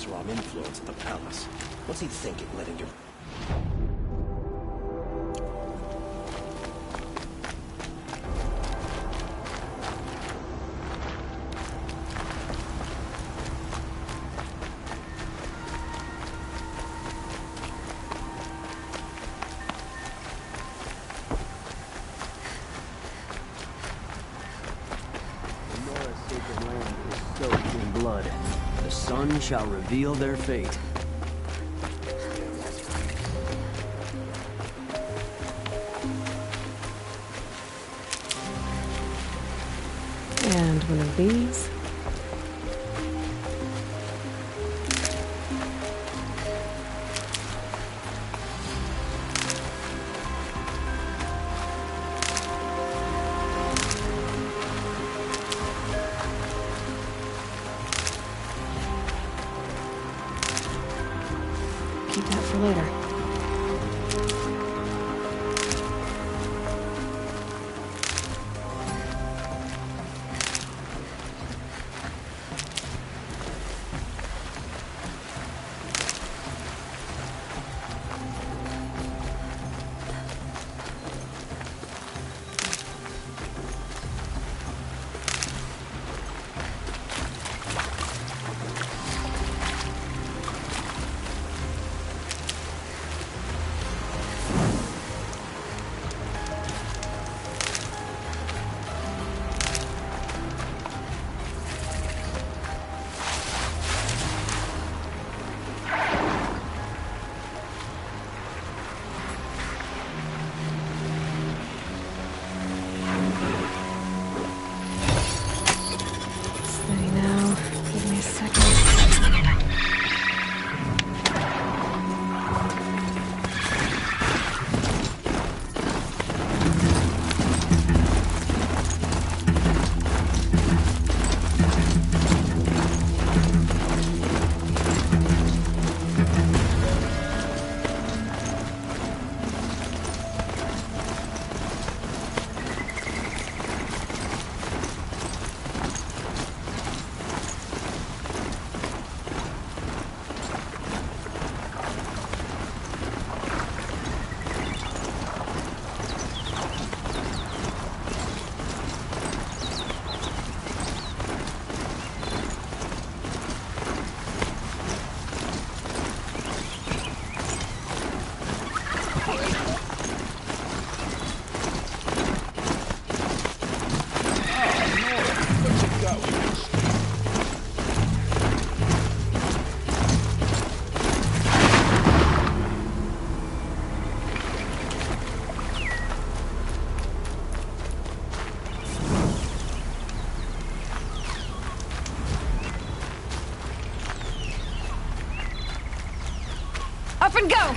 Oseram influence at the palace. What's he thinking, letting your... The sun shall reveal their fate. And one of these. Keep that for later. Up and go!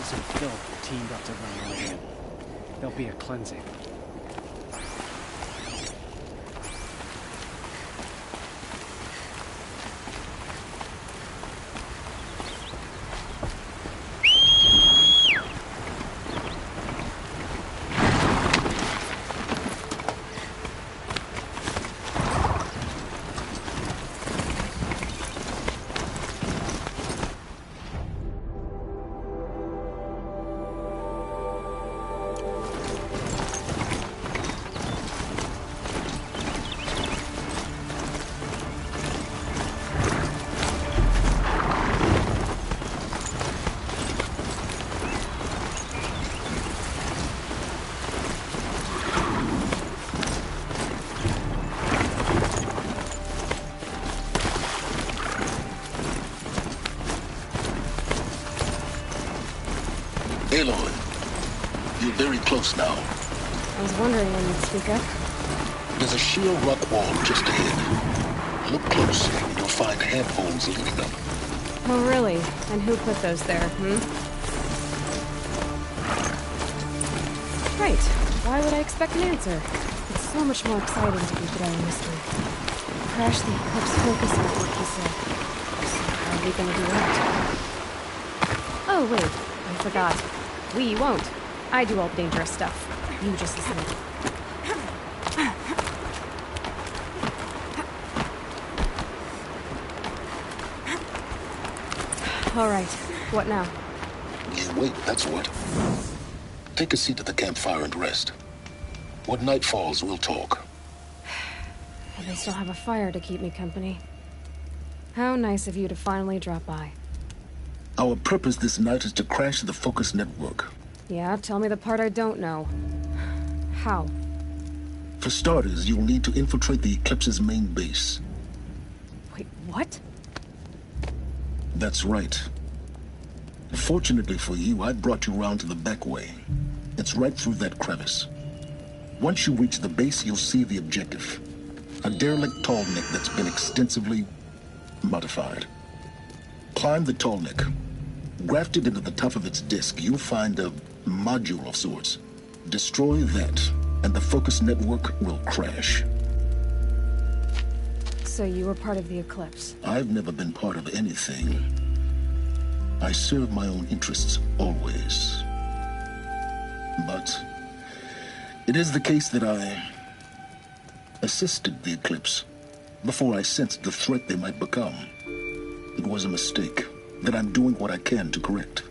Germs and filth teamed up to run right in. There'll be a cleansing. Aloy, you're very close now. I was wondering when you'd speak up. There's a sheer rock wall just ahead. Look close, and you'll find handholds leading up. Oh, really? And who put those there, Right. Why would I expect an answer? It's so much more exciting to keep it out of mystery. Crash the Eclipse focus network, he said. So how are we gonna do that? Oh, wait. I forgot. We won't. I do all the dangerous stuff. You just listen. All right. What now? You wait, that's what. Take a seat at the campfire and rest. When night falls, we'll talk. Well, they still have a fire to keep me company. How nice of you to finally drop by. Our purpose this night is to crash the focus network. Yeah, tell me the part I don't know. How? For starters, you'll need to infiltrate the Eclipse's main base. Wait, what? That's right. Fortunately for you, I brought you round to the back way. It's right through that crevice. Once you reach the base, you'll see the objective. A derelict tall neck that's been extensively modified. Climb the tall neck. Grafted into the top of its disk, you'll find a module of sorts. Destroy that, and the focus network will crash. So you were part of the Eclipse? I've never been part of anything. I serve my own interests, always. But it is the case that I assisted the Eclipse before I sensed the threat they might become. It was a mistake that I'm doing what I can to correct.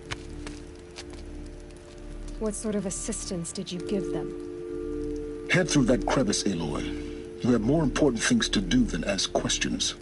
What sort of assistance did you give them? Head through that crevice, Aloy. You have more important things to do than ask questions.